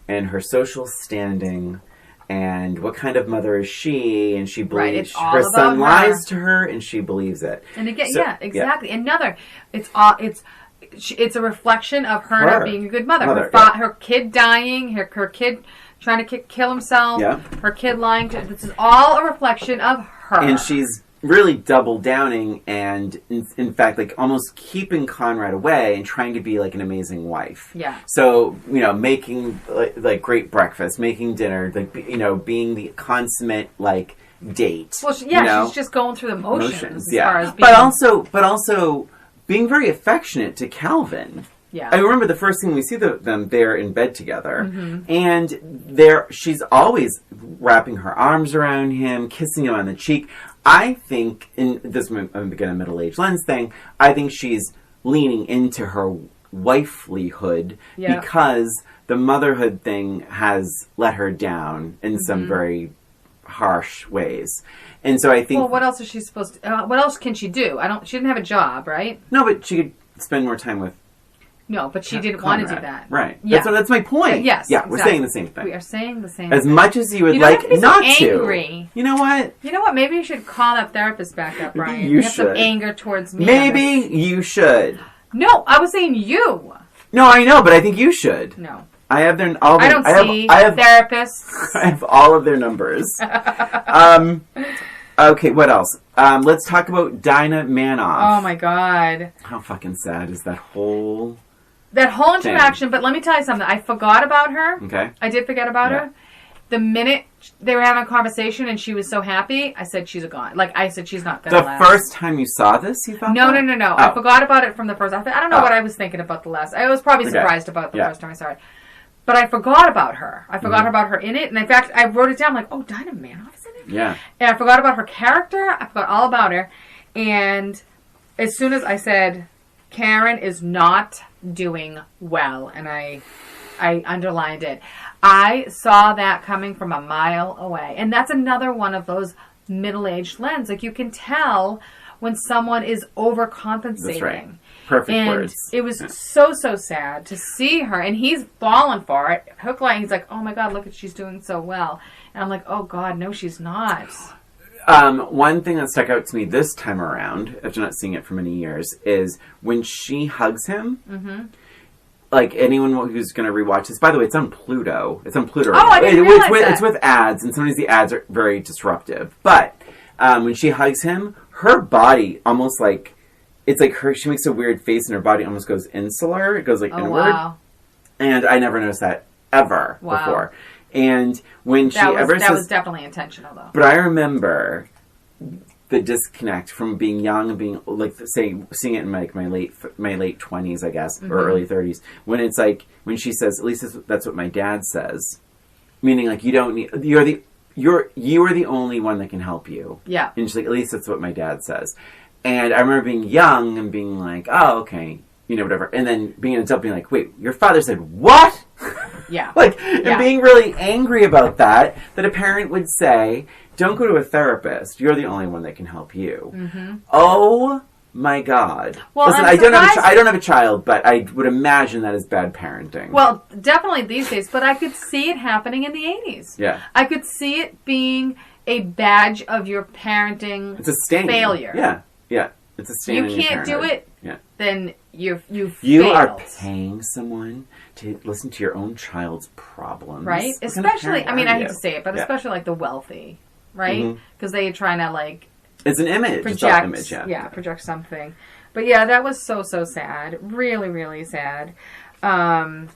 And her social standing... And what kind of mother is she? And she believes her son lies to her, and she believes it. And again, exactly. Yeah. It's a reflection of her not being a good mother. Her kid dying, her kid trying to kill himself, her kid lying to. This is all a reflection of her. And she's really double downing and in fact like almost keeping Conrad away and trying to be like an amazing wife. Yeah. So, making like great breakfast, making dinner, like, being the consummate like date. Well, she's just going through the motions as far as being... But also being very affectionate to Calvin. Yeah. I remember the first thing we see them there in bed together, and she's always wrapping her arms around him, kissing him on the cheek. I think, in this, again, a middle-aged lens thing, I think she's leaning into her wifelyhood because the motherhood thing has let her down in some very harsh ways. And so I think... Well, what else is she supposed to... what else can she do? She didn't have a job, right? No, but she could spend more time with... No, but she didn't want to do that. Right. Yeah. That's my point. Yes. Yeah, we're saying the same thing. We are saying the same thing. As much as you would like not to. Angry. You know what? Maybe you should call that therapist back up, Brian. You have some anger towards me. Maybe you should. No, I was saying you. No, I know, but I think you should. No. I have I don't see therapists. I have all of their numbers. Okay, what else? Let's talk about Dinah Manoff. Oh my God. How fucking sad is that whole... That whole interaction, but let me tell you something. I forgot about her. Okay. I did forget about her. The minute they were having a conversation and she was so happy, I said, she's a gone. Like, I said, she's not going to last. The first time you saw this, you thought No. Oh. I forgot about it from the first... I don't know what I was thinking about the last... I was probably surprised about the first time I saw it. But I forgot about her. I forgot about her in it. And in fact, I wrote it down like, oh, Dinah Manoff is in it? Yeah. And I forgot about her character. I forgot all about her. And as soon as I said, Karen is not doing well, and I underlined it, I saw that coming from a mile away. And that's another one of those middle-aged lens. Like, you can tell when someone is overcompensating. That's right. Perfect words. It was so sad to see her, and he's falling for it. Hook, line, he's like, oh my God, look at, she's doing so well. And I'm like, oh God, no, she's not. One thing that stuck out to me this time around, after not seeing it for many years, is when she hugs him. Mm-hmm. Like, anyone who's going to rewatch this, by the way, it's on Pluto. It's on Pluto. Oh, I didn't realize that. It's with ads, and sometimes the ads are very disruptive. But when she hugs him, her body almost like, it's like she makes a weird face, and her body almost goes insular. It goes like inward. Wow. And I never noticed that ever before. And when that was definitely intentional, though. But I remember the disconnect from being young and being like seeing it in like my late 20s, I guess, or early 30s. When it's like when she says, at least that's what my dad says, meaning like you don't need you are the only one that can help you. Yeah. And she's like, at least that's what my dad says. And I remember being young and being like, oh, okay, whatever. And then being an adult being like, wait, your father said what? Yeah. And being really angry about that a parent would say, don't go to a therapist. You're the only one that can help you. Mm-hmm. Oh my God. Well, listen, I don't have a child, but I would imagine that is bad parenting. Well, definitely these days, but I could see it happening in the 80s. Yeah. I could see it being a badge of your parenting failure. Yeah. Yeah. It's a stain. You can't do it. Yeah. Then you are paying someone to listen to your own child's problems, right? Especially, I hate to say it, but especially like the wealthy, right? Because they're trying to like it's an image, project, image, project something. But yeah, that was so sad, really, really sad. Can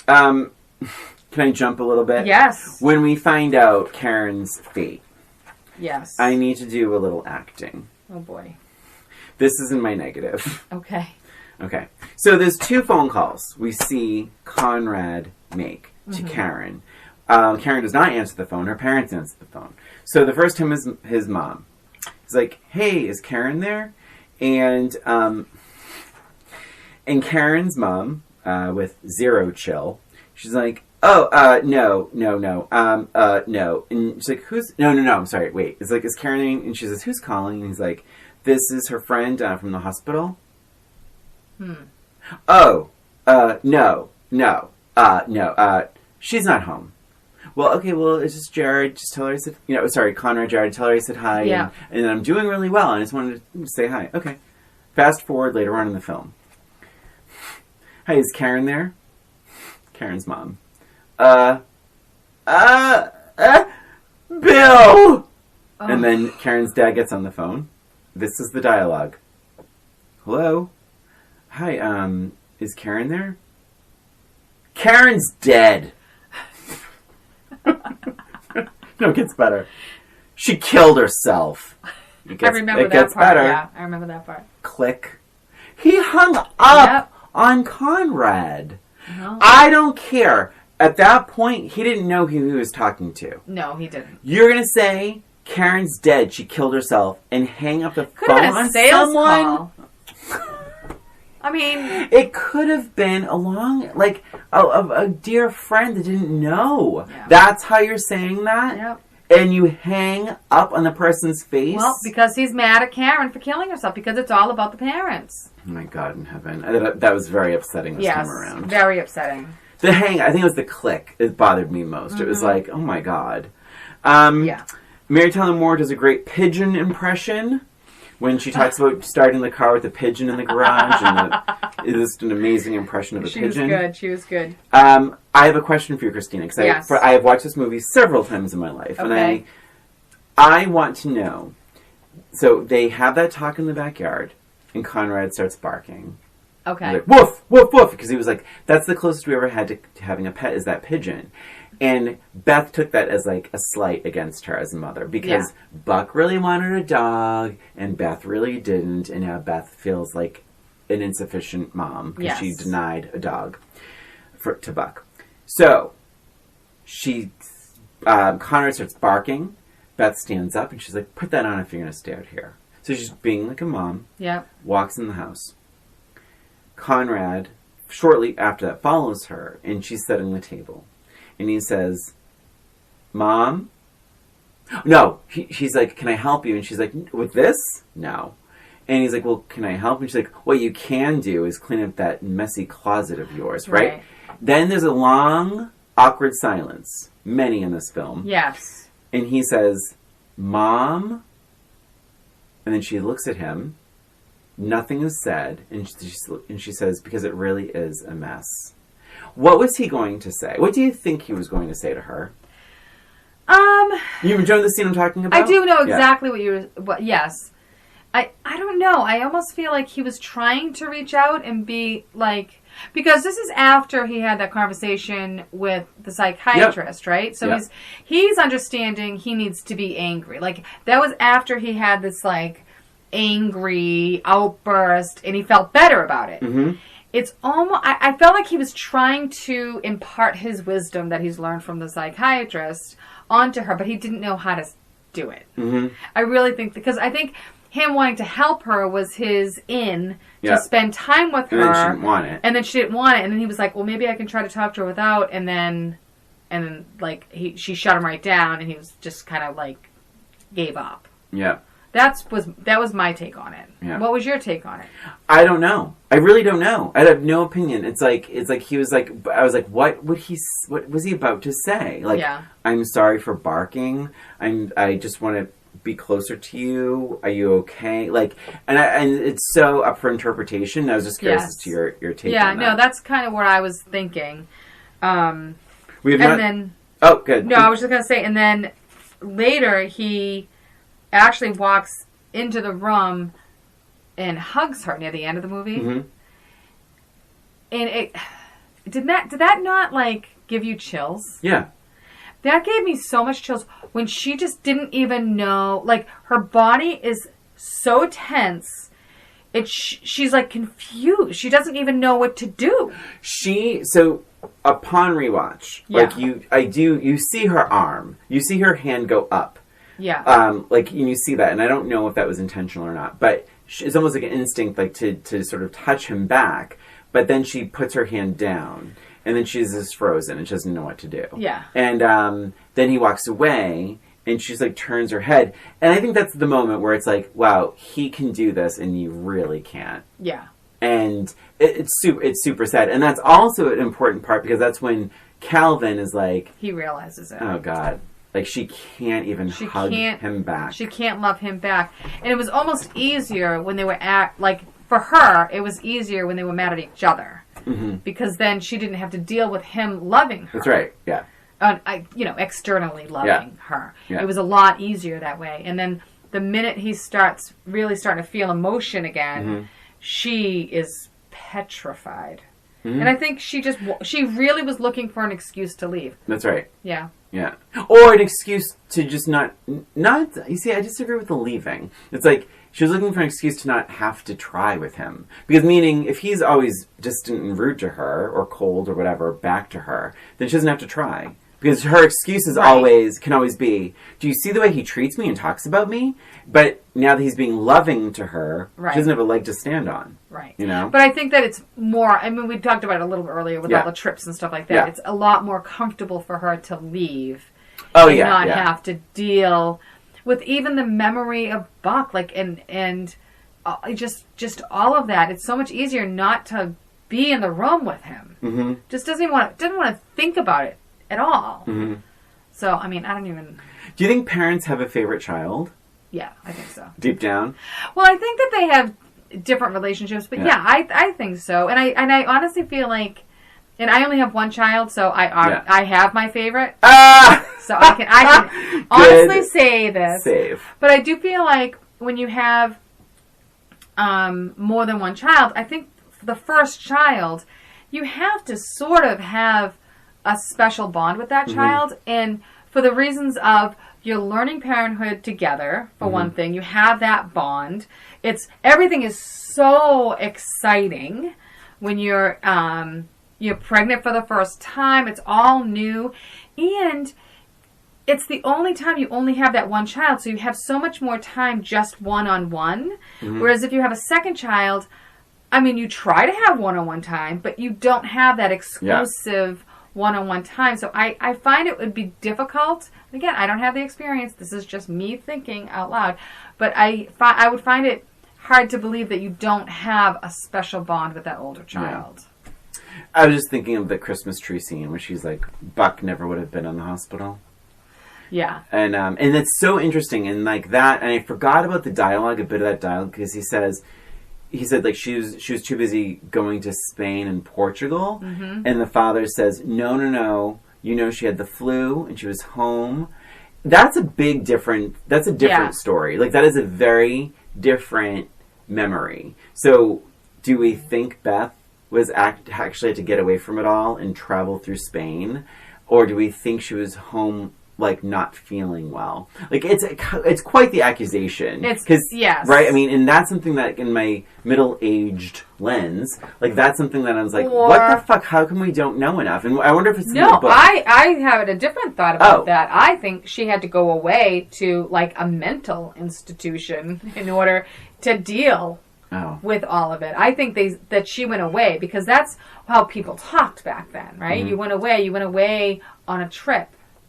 I jump a little bit? Yes. When we find out Karen's fate, yes, I need to do a little acting. Oh boy. This is in my negative. Okay. So there's 2 phone calls we see Conrad make to Karen. Karen does not answer the phone. Her parents answer the phone. So the first time is his mom. He's like, hey, is Karen there? And Karen's mom, with zero chill, she's like, no. And she's like, no, I'm sorry, wait. It's like, is Karen, and she says, who's calling? And he's like, this is her friend from the hospital. No, she's not home. Well, okay, it's just Jared. Just tell her I said, Conrad Jared, tell her I said hi. Yeah. And I'm doing really well. I just wanted to say hi. Okay. Fast forward later on in the film. Hi, is Karen there? Karen's mom. Bill! Oh. And then Karen's dad gets on the phone. This is the dialogue. Hello? Hi, is Karen there? Karen's dead! No, it gets better. She killed herself. I remember that part. Better. Yeah, I remember that part. Click. He hung up on Conrad. No. I don't care. At that point, he didn't know who he was talking to. No, he didn't. You're going to say Karen's dead, she killed herself, and hang up the phone on sales someone? Call. I mean... It could have been a dear friend that didn't know. Yeah. That's how you're saying that? Yep. And you hang up on the person's face? Well, because he's mad at Karen for killing herself, because it's all about the parents. Oh my God in heaven. That was very upsetting this time around. Yes, very upsetting. The hang, I think it was the click. It bothered me most. Mm-hmm. It was like, oh my God. Mary Tyler Moore does a great pigeon impression when she talks about starting the car with a pigeon in the garage. And it is an amazing impression of a pigeon. She was good. I have a question for you, Christina, because I have watched this movie several times in my life. Okay. And I want to know. So they have that talk in the backyard, and Conrad starts barking. Okay. Like, woof, woof, woof. Because he was like, that's the closest we ever had to having a pet is that pigeon. And Beth took that as like a slight against her as a mother. Because Buck really wanted a dog, and Beth really didn't. And now Beth feels like an insufficient mom because she denied a dog to Buck. So, Conrad starts barking. Beth stands up and she's like, put that on if you're going to stay out here. So she's being like a mom. Yeah. Walks in the house. Conrad, shortly after that, follows her, and she's setting the table. And he says, Mom? No. She's like, can I help you? And she's like, with this? No. And he's like, well, can I help? And she's like, what you can do is clean up that messy closet of yours, right? Then there's a long, awkward silence. Many in this film. Yes. And he says, Mom? And then she looks at him. Nothing is said, and she says, because it really is a mess. What was he going to say? What do you think he was going to say to her? You enjoying the scene I'm talking about? I do know exactly yes. I don't know. I almost feel like he was trying to reach out and be like, because this is after he had that conversation with the psychiatrist, right? So he's understanding he needs to be angry. Like, that was after he had this, like, angry outburst, and he felt better about it. Mm-hmm. It's almost, I felt like he was trying to impart his wisdom that he's learned from the psychiatrist onto her, but he didn't know how to do it. Mm-hmm. I really think, because I think him wanting to help her was his to spend time with her. And then she didn't want it. And then she didn't want it, and then he was like, well, maybe I can try to talk to her without, and then like, she shut him right down, and he was just kind of like, gave up. Yeah. That was my take on it. Yeah. What was your take on it? I don't know. I really don't know. I have no opinion. It's like he was like, I was like, what was he about to say? Like, I'm sorry for barking. I just want to be closer to you. Are you okay? Like, and it's so up for interpretation. I was just curious as to your take on that. Yeah, no, that's kind of what I was thinking. Oh, good. No, I was just going to say, and then later he actually walks into the room and hugs her near the end of the movie. Mm-hmm. And it did that not like give you chills? Yeah. That gave me so much chills when she just didn't even know, like, her body is so tense. She's like confused. She doesn't even know what to do. So upon rewatch, you see her arm, you see her hand go up. Yeah. And you see that, and I don't know if that was intentional or not, but it's almost like an instinct, like to sort of touch him back. But then she puts her hand down, and then she's just frozen, and she doesn't know what to do. Yeah. And then he walks away, and she's like turns her head, and I think that's the moment where it's like, wow, he can do this, and you really can't. Yeah. And it's super sad, and that's also an important part because that's when Calvin is like, he realizes it. Oh God. Like, she can't even hug him back. She can't love him back. And it was almost easier when they were for her, it was easier when they were mad at each other. Mm-hmm. Because then she didn't have to deal with him loving her. That's right, yeah. Externally loving her. Yeah. It was a lot easier that way. And then the minute he starts really starting to feel emotion again, she is petrified. Mm-hmm. And I think she really was looking for an excuse to leave. That's right. Yeah. Yeah. Or an excuse to just not, you see, I disagree with the leaving. It's like, she was looking for an excuse to not have to try with him. Because meaning, if he's always distant and rude to her, or cold, or whatever, back to her, then she doesn't have to try. Because her excuses can always be, do you see the way he treats me and talks about me? But now that he's being loving to her, she doesn't have a leg to stand on. Right. You know? But I think that it's more, I mean, we talked about it a little bit earlier with all the trips and stuff like that. Yeah. It's a lot more comfortable for her to leave. And not have to deal with even the memory of Buck, like, and just all of that. It's so much easier not to be in the room with him. Mm-hmm. Just didn't want to think about it at all. Mm-hmm. So, I mean, I don't even... Do you think parents have a favorite child? Yeah, I think so. Deep down? Well, I think that they have different relationships, but I think so. And I honestly feel like, and I only have one child, so I have my favorite. So I can honestly say this. Save. But I do feel like when you have more than one child, I think for the first child, you have to sort of have a special bond with that child. And for the reasons of you're learning parenthood together, for one thing. You have that bond. Everything is so exciting when you're pregnant for the first time. It's all new. And it's the only time you only have that one child, so you have so much more time just one-on-one. Mm-hmm. Whereas if you have a second child, I mean, you try to have one-on-one time, but you don't have that exclusive one-on-one time. So I find it would be difficult. Again, I don't have the experience. This is just me thinking out loud. But I would find it hard to believe that you don't have a special bond with that older child. Yeah. I was just thinking of the Christmas tree scene where she's like, Buck never would have been in the hospital. Yeah. And it's so interesting. And like that, and I forgot about the dialogue, a bit of that dialogue, because he said like she was too busy going to Spain and Portugal. Mm-hmm. And the father says, no, you know, she had the flu and she was home. That's a different story. Like, that is a very different memory. So do we think Beth was actually had to get away from it all and travel through Spain? Or do we think she was home, like, not feeling well? Like, it's quite the accusation. Yes. Right? I mean, and that's something that, in my middle-aged lens, like, that's something that I was like, what the fuck? How come we don't know enough? And I wonder if it's in the book. I have a different thought about that. I think she had to go away to, like, a mental institution in order to deal with all of it. I think that she went away because that's how people talked back then, right? Mm-hmm. You went away on a trip.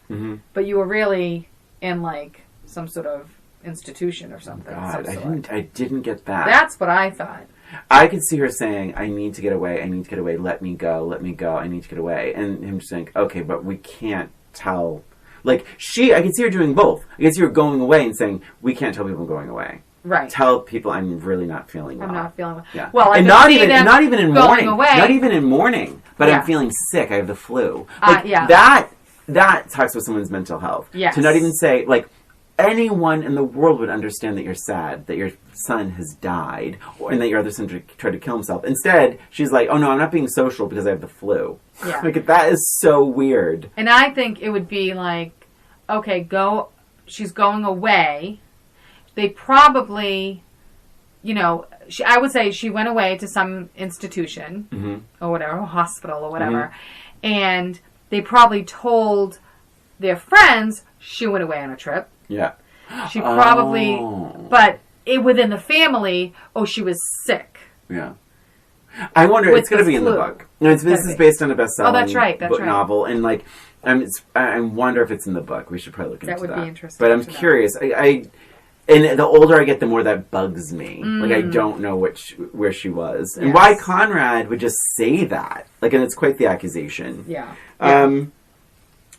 Mm-hmm. But you were really in, like, some sort of institution or something. God, I didn't get that. That's what I thought. I could see her saying, I need to get away, let me go, I need to get away. And him just saying, okay, but we can't tell. Like, I could see her doing both. I could see her going away and saying, we can't tell people I'm going away. Right. Tell people I'm really not feeling well. I'm not feeling well. Yeah. Well, and not even in mourning. Away. Not even in mourning. But I'm feeling sick. I have the flu. Like, that talks with someone's mental health. Yes. To not even say, like, anyone in the world would understand that you're sad, that your son has died, and that your other son tried to kill himself. Instead, she's like, oh no, I'm not being social because I have the flu. Yeah. Like, that is so weird. And I think it would be like, okay, she's going away. They probably, I would say she went away to some institution or whatever, a hospital or whatever, and they probably told their friends she went away on a trip. Yeah. She probably, but within the family, she was sick. Yeah. I wonder, it's going to be in the book. This is based on a best-selling book novel, and like, I wonder if it's in the book. We should probably look into that. That would be interesting. But I'm curious. And the older I get, the more that bugs me. Like, I don't know where she was. And why Conrad would just say that. Like, and it's quite the accusation. Yeah.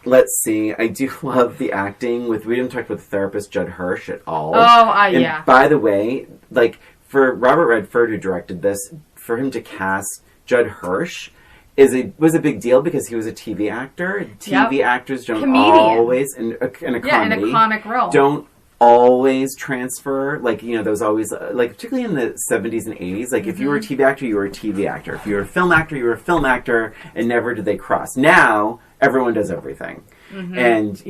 Let's see. I do love the acting we didn't talk about the therapist, Judd Hirsch, at all. Yeah. By the way, like, for Robert Redford, who directed this, for him to cast Judd Hirsch was a big deal because he was a TV actor. TV actors don't always, in a comedy, in a comic role, don't always transfer. Like, there was always, like, particularly in the 70s and 80s, like, if you were a TV actor, you were a TV actor. If you were a film actor, you were a film actor, and never did they cross. Now, everyone does everything. And,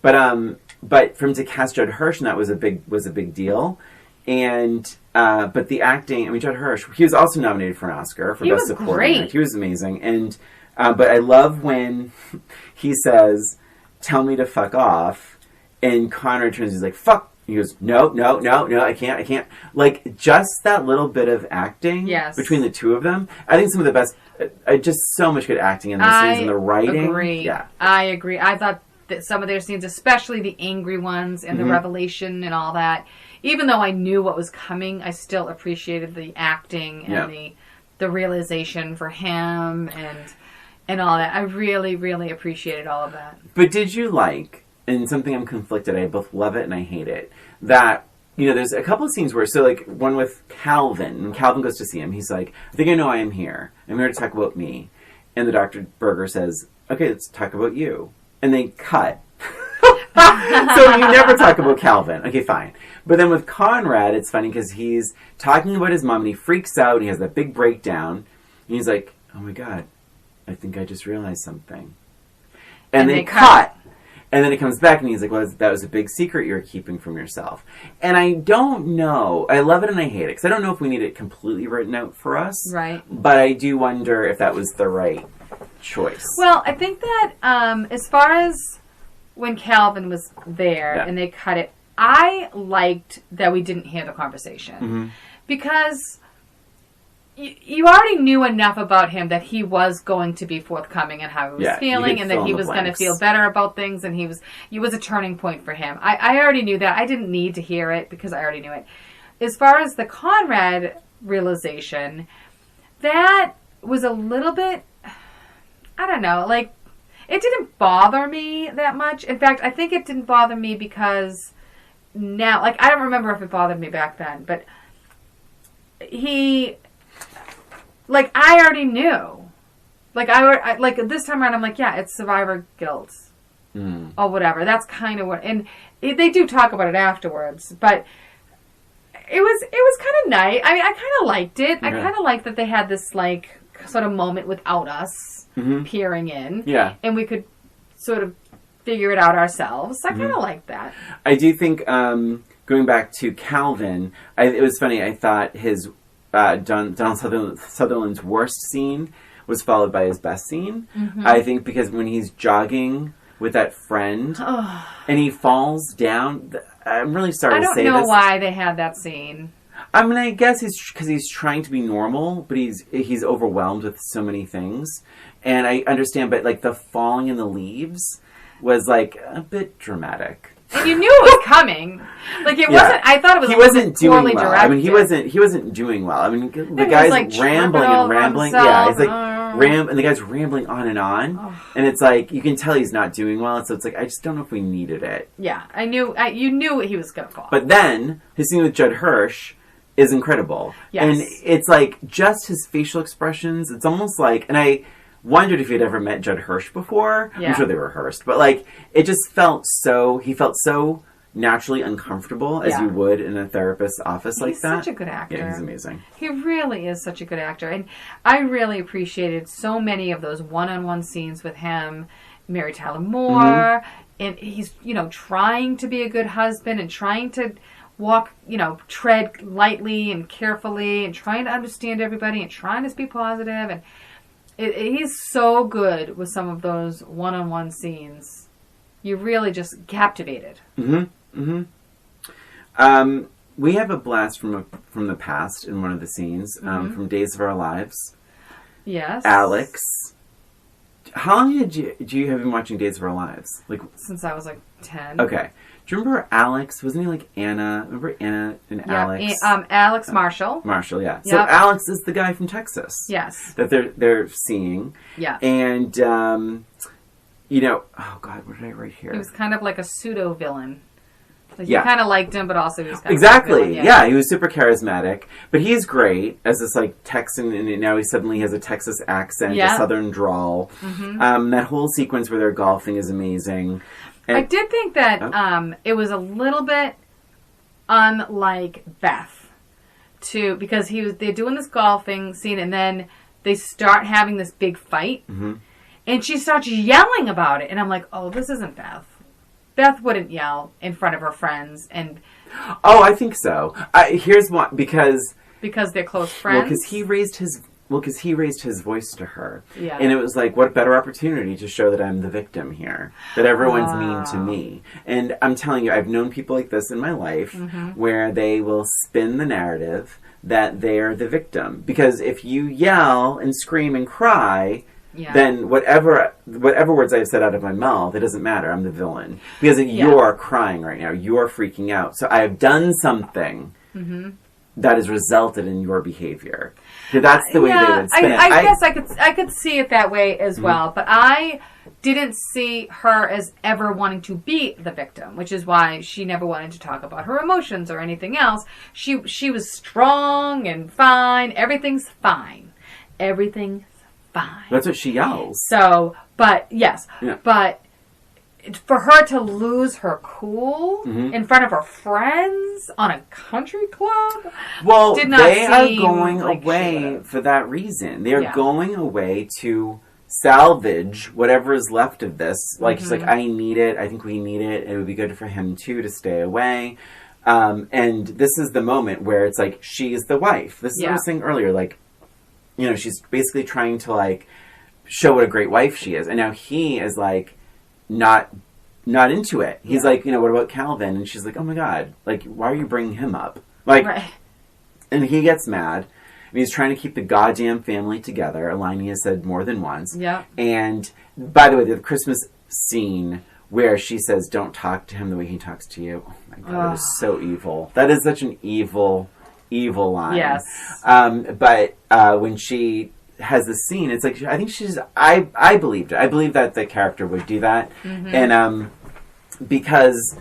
but for him to cast Judd Hirsch, and that was a big deal. And but the acting, Judd Hirsch, he was also nominated for an Oscar for Best Supporting Actor. He was amazing. And but I love when he says, "Tell me to fuck off," and Conrad turns, he's like, "Fuck." He goes, no, I can't. Like, just that little bit of acting between the two of them. I think some of the best, just so much good acting in the scenes and the writing. I agree. I thought that some of their scenes, especially the angry ones and the revelation and all that, even though I knew what was coming, I still appreciated the acting and the realization for him and all that. I really, really appreciated all of that. But did you like, and something I'm conflicted, I both love it and I hate it, that, there's a couple of scenes where, so like one with Calvin, when Calvin goes to see him, he's like, "I think I know why I'm here. I'm here to talk about me." And the Dr. Berger says, "Okay, let's talk about you." And they cut. So you never talk about Calvin. Okay, fine. But then with Conrad, it's funny because he's talking about his mom and he freaks out and he has that big breakdown. And he's like, "Oh my God, I think I just realized something." And they cut. And then it comes back and he's like, "Well, that was a big secret you were keeping from yourself." And I don't know. I love it and I hate it because I don't know if we need it completely written out for us. Right. But I do wonder if that was the right choice. Well, I think that as far as when Calvin was there and they cut it, I liked that we didn't hear the conversation because you already knew enough about him that he was going to be forthcoming and how he was feeling and that he was going to feel better about things and it was a turning point for him. I already knew that. I didn't need to hear it because I already knew it. As far as the Conrad realization, that was a little bit, I don't know, like, it didn't bother me that much. In fact, I think it didn't bother me because now, like, I don't remember if it bothered me back then, but like, I already knew. Like, like this time around, I'm like, yeah, it's survivor guilt. Or whatever. That's kind of what, and they do talk about it afterwards, but it was kind of nice. I mean, I kind of liked it. I kind of liked that they had this, like, sort of moment without us peering in. Yeah. And we could sort of figure it out ourselves. I kind of liked that. I do think, going back to Calvin, it was funny, I thought his Donald Sutherland's worst scene was followed by his best scene. I think because when he's jogging with that friend and he falls down, I'm really sorry to say this. I don't know why they had that scene. I mean, I guess it's because he's trying to be normal, but he's overwhelmed with so many things. And I understand, but like the falling in the leaves was like a bit dramatic. And you knew it was coming. Like it wasn't. I thought it was. He wasn't doing well. Directed. I mean, he wasn't doing well. I mean, the guy's like rambling and rambling. Yeah, he's like and the guy's rambling on, and it's like you can tell he's not doing well. So it's like I just don't know if we needed it. Yeah, I knew. You knew he was gonna fall. But then his scene with Judd Hirsch is incredible. Yes. And it's like just his facial expressions. It's almost like, and I wondered if you'd ever met Judd Hirsch before. Yeah. I'm sure they rehearsed, but like it just felt so. He felt so naturally uncomfortable as you would in a therapist's office like that. He's such a good actor. Yeah, he's amazing. He really is such a good actor, and I really appreciated so many of those one-on-one scenes with him, Mary Tyler Moore, and he's trying to be a good husband and trying to walk, tread lightly and carefully and trying to understand everybody and trying to be positive. And he's so good with some of those one-on-one scenes. You really just captivated. we have a blast from the past in one of the scenes, from Days of Our Lives. Yes. Alex. How long have you been watching Days of Our Lives? Like since I was like 10. Okay. Do you remember Alex? Wasn't he like Anna? Remember Anna and Alex? Alex Marshall. Marshall, yeah. Yep. So Alex is the guy from Texas. Yes. That they're seeing. Yeah. And you know, oh God, what did I write here? He was kind of like a pseudo villain. Like yeah. You kind of liked him, but also he was kind exactly. of like a villain. Yeah, he was super charismatic, but he's great as this like Texan, and now he suddenly has a Texas accent, a Southern drawl. That whole sequence where they're golfing is amazing. And, I did think that it was a little bit unlike Beth, too, because they're doing this golfing scene, and then they start having this big fight, and she starts yelling about it, and I'm like, oh, this isn't Beth. Beth wouldn't yell in front of her friends, and I think so. Here's why, because they're close friends. Well, because he raised his voice to her, yeah. And it was like, what better opportunity to show that I'm the victim here, that everyone's mean to me. And I'm telling you, I've known people like this in my life, where they will spin the narrative that they're the victim, because if you yell and scream and cry. Yeah. Then whatever words I've said out of my mouth, it doesn't matter. I'm the villain. Because you're crying right now. You're freaking out. So I have done something that has resulted in your behavior. So that's the way they would spin it. I guess I could see it that way as well. But I didn't see her as ever wanting to be the victim, which is why she never wanted to talk about her emotions or anything else. She was strong and fine. Everything's fine. Everything's fine. That's what she yells. So, but yes, but for her to lose her cool in front of her friends on a country club, did not they are seem going like away for that reason. They are going away to salvage whatever is left of this. Like she's like, I need it. I think we need it. It would be good for him too to stay away. And this is the moment where it's like she's the wife. This is what I was saying earlier. Like. You know, she's basically trying to, like, show what a great wife she is. And now he is, like, not into it. He's like, you know, what about Calvin? And she's like, oh, my God. Like, why are you bringing him up? Like, and he gets mad. And he's trying to keep the goddamn family together. A line he has said more than once. Yeah. And, by the way, the Christmas scene where she says, don't talk to him the way he talks to you. Oh, my God. That is so evil. That is such an evil line. Yes. But when she has the scene, it's like, I think I believed it. I believe that the character would do that. And because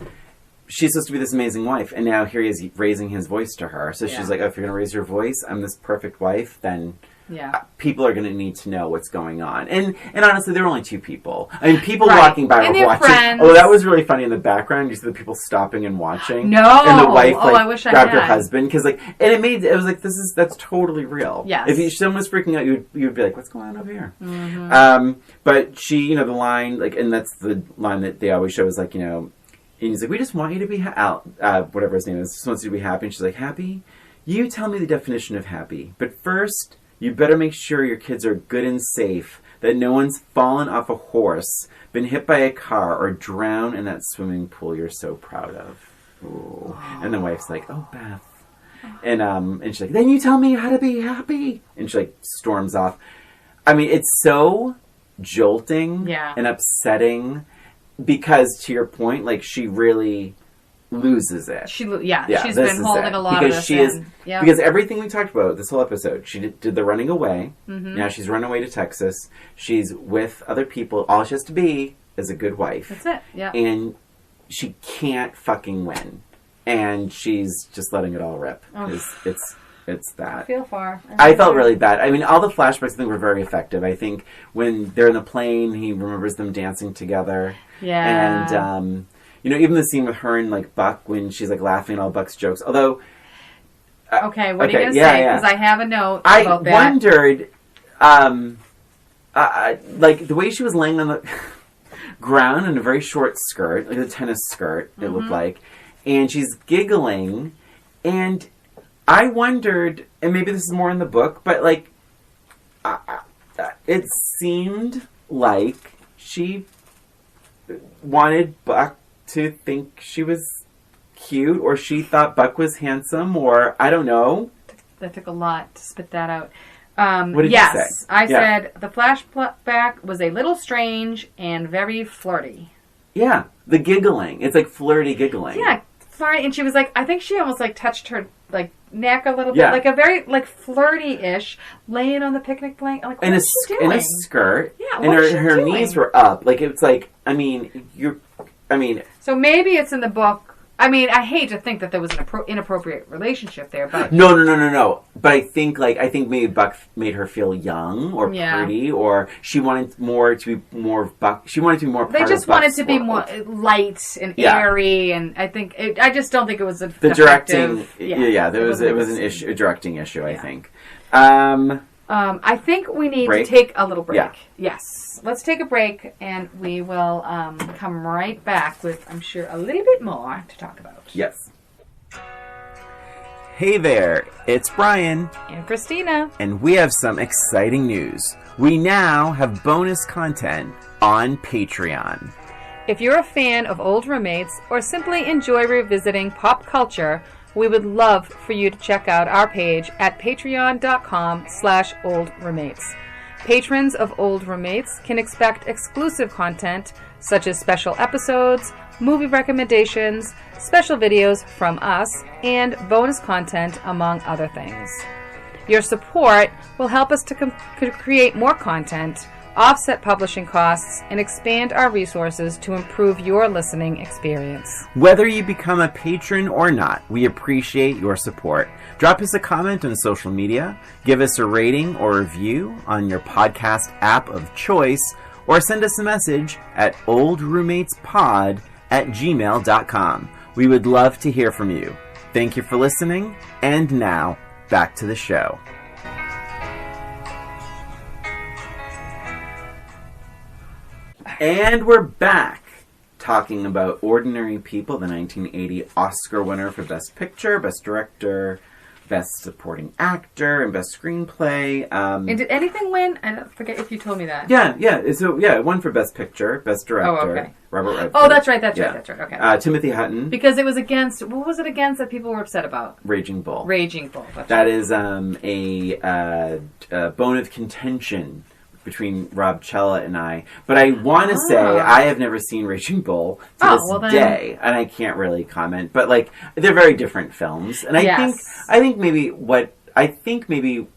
she's supposed to be this amazing wife, and now here he is raising his voice to her. So she's like, oh, if you're going to raise your voice, I'm this perfect wife, then people are going to need to know what's going on. And honestly, there were only two people. I mean, people walking by were watching. Friends. Oh, that was really funny in the background. You see the people stopping and watching. No. And the wife I wish grabbed I her had. husband. Because it was like, that's totally real. Yes. If someone was freaking out, you'd be like, what's going on over here? But she, you know, the line, like, and that's the line that they always show is like, you know, and he's like, we just want you to be, whatever his name is, just wants you to be happy. And she's like, happy? You tell me the definition of happy. But first, you better make sure your kids are good and safe, that no one's fallen off a horse, been hit by a car, or drowned in that swimming pool you're so proud of. Ooh. And the wife's like, oh, Beth. And she's like, then you tell me how to be happy. And she, like, storms off. I mean, it's so jolting and upsetting because, to your point, like, she really loses it. She's been holding a lot of this in. Because everything we talked about this whole episode, she did the running away. Now she's run away to Texas. She's with other people. All she has to be is a good wife. That's it. Yeah. And she can't fucking win. And she's just letting it all rip. It's that. I feel far. I felt really bad. I mean, all the flashbacks I think were very effective. I think when they're in the plane, he remembers them dancing together. Yeah. And, you know, even the scene with her and, like, Buck when she's, like, laughing at all Buck's jokes. Although... okay, what are you going to say? Because I have a note about that. I wondered, like, the way she was laying on the ground in a very short skirt, like a tennis skirt, it looked like, and she's giggling, and I wondered, and maybe this is more in the book, but, like, it seemed like she wanted Buck to think she was cute, or she thought Buck was handsome, or I don't know. That took a lot to spit that out. What did you say? I said the flashback was a little strange and very flirty. Yeah, the giggling. It's like flirty giggling. Yeah, flirty. And she was like, I think she almost like touched her like neck a little bit, like a very like flirty-ish, laying on the picnic blanket. Like, what is she doing? In a skirt. Yeah, and her knees were up. Like it's like, So maybe it's in the book. I mean, I hate to think that there was an inappropriate relationship there, but no. But I think maybe Buck made her feel young or pretty, or she wanted to be more Buck. She wanted to be more. They just wanted to be more light and airy, and I just don't think it was the directing. It was an issue, a directing issue. I think. I think we need to take a little break. Yeah. Yes. Let's take a break, and we will come right back with, I'm sure, a little bit more to talk about. Yes. Hey there, it's Brian. And Christina. And we have some exciting news. We now have bonus content on Patreon. If you're a fan of old roommates or simply enjoy revisiting pop culture, we would love for you to check out our page at patreon.com/oldroommates. Patrons of Old Roommates can expect exclusive content such as special episodes, movie recommendations, special videos from us, and bonus content, among other things. Your support will help us to create more content, offset publishing costs, and expand our resources to improve your listening experience. Whether you become a patron or not, we appreciate your support. Drop us a comment on social media, give us a rating or review on your podcast app of choice, or send us a message at oldroommatespod@gmail.com. We would love to hear from you. Thank you for listening, and now, back to the show. And we're back talking about Ordinary People, the 1980 Oscar winner for Best Picture, Best Director, Best Supporting Actor, and Best Screenplay. And did anything win? I don't forget if you told me that. Yeah. So, it won for Best Picture, Best Director. Oh, okay. Robert Redford. Oh, that's right. Okay. Timothy Hutton. Because it was against, what was it against that people were upset about? Raging Bull. That is a bone of contention between Rob Cella and I. But I want to say I have never seen Raging Bull to this day, and I can't really comment. But they're very different films, and I think maybe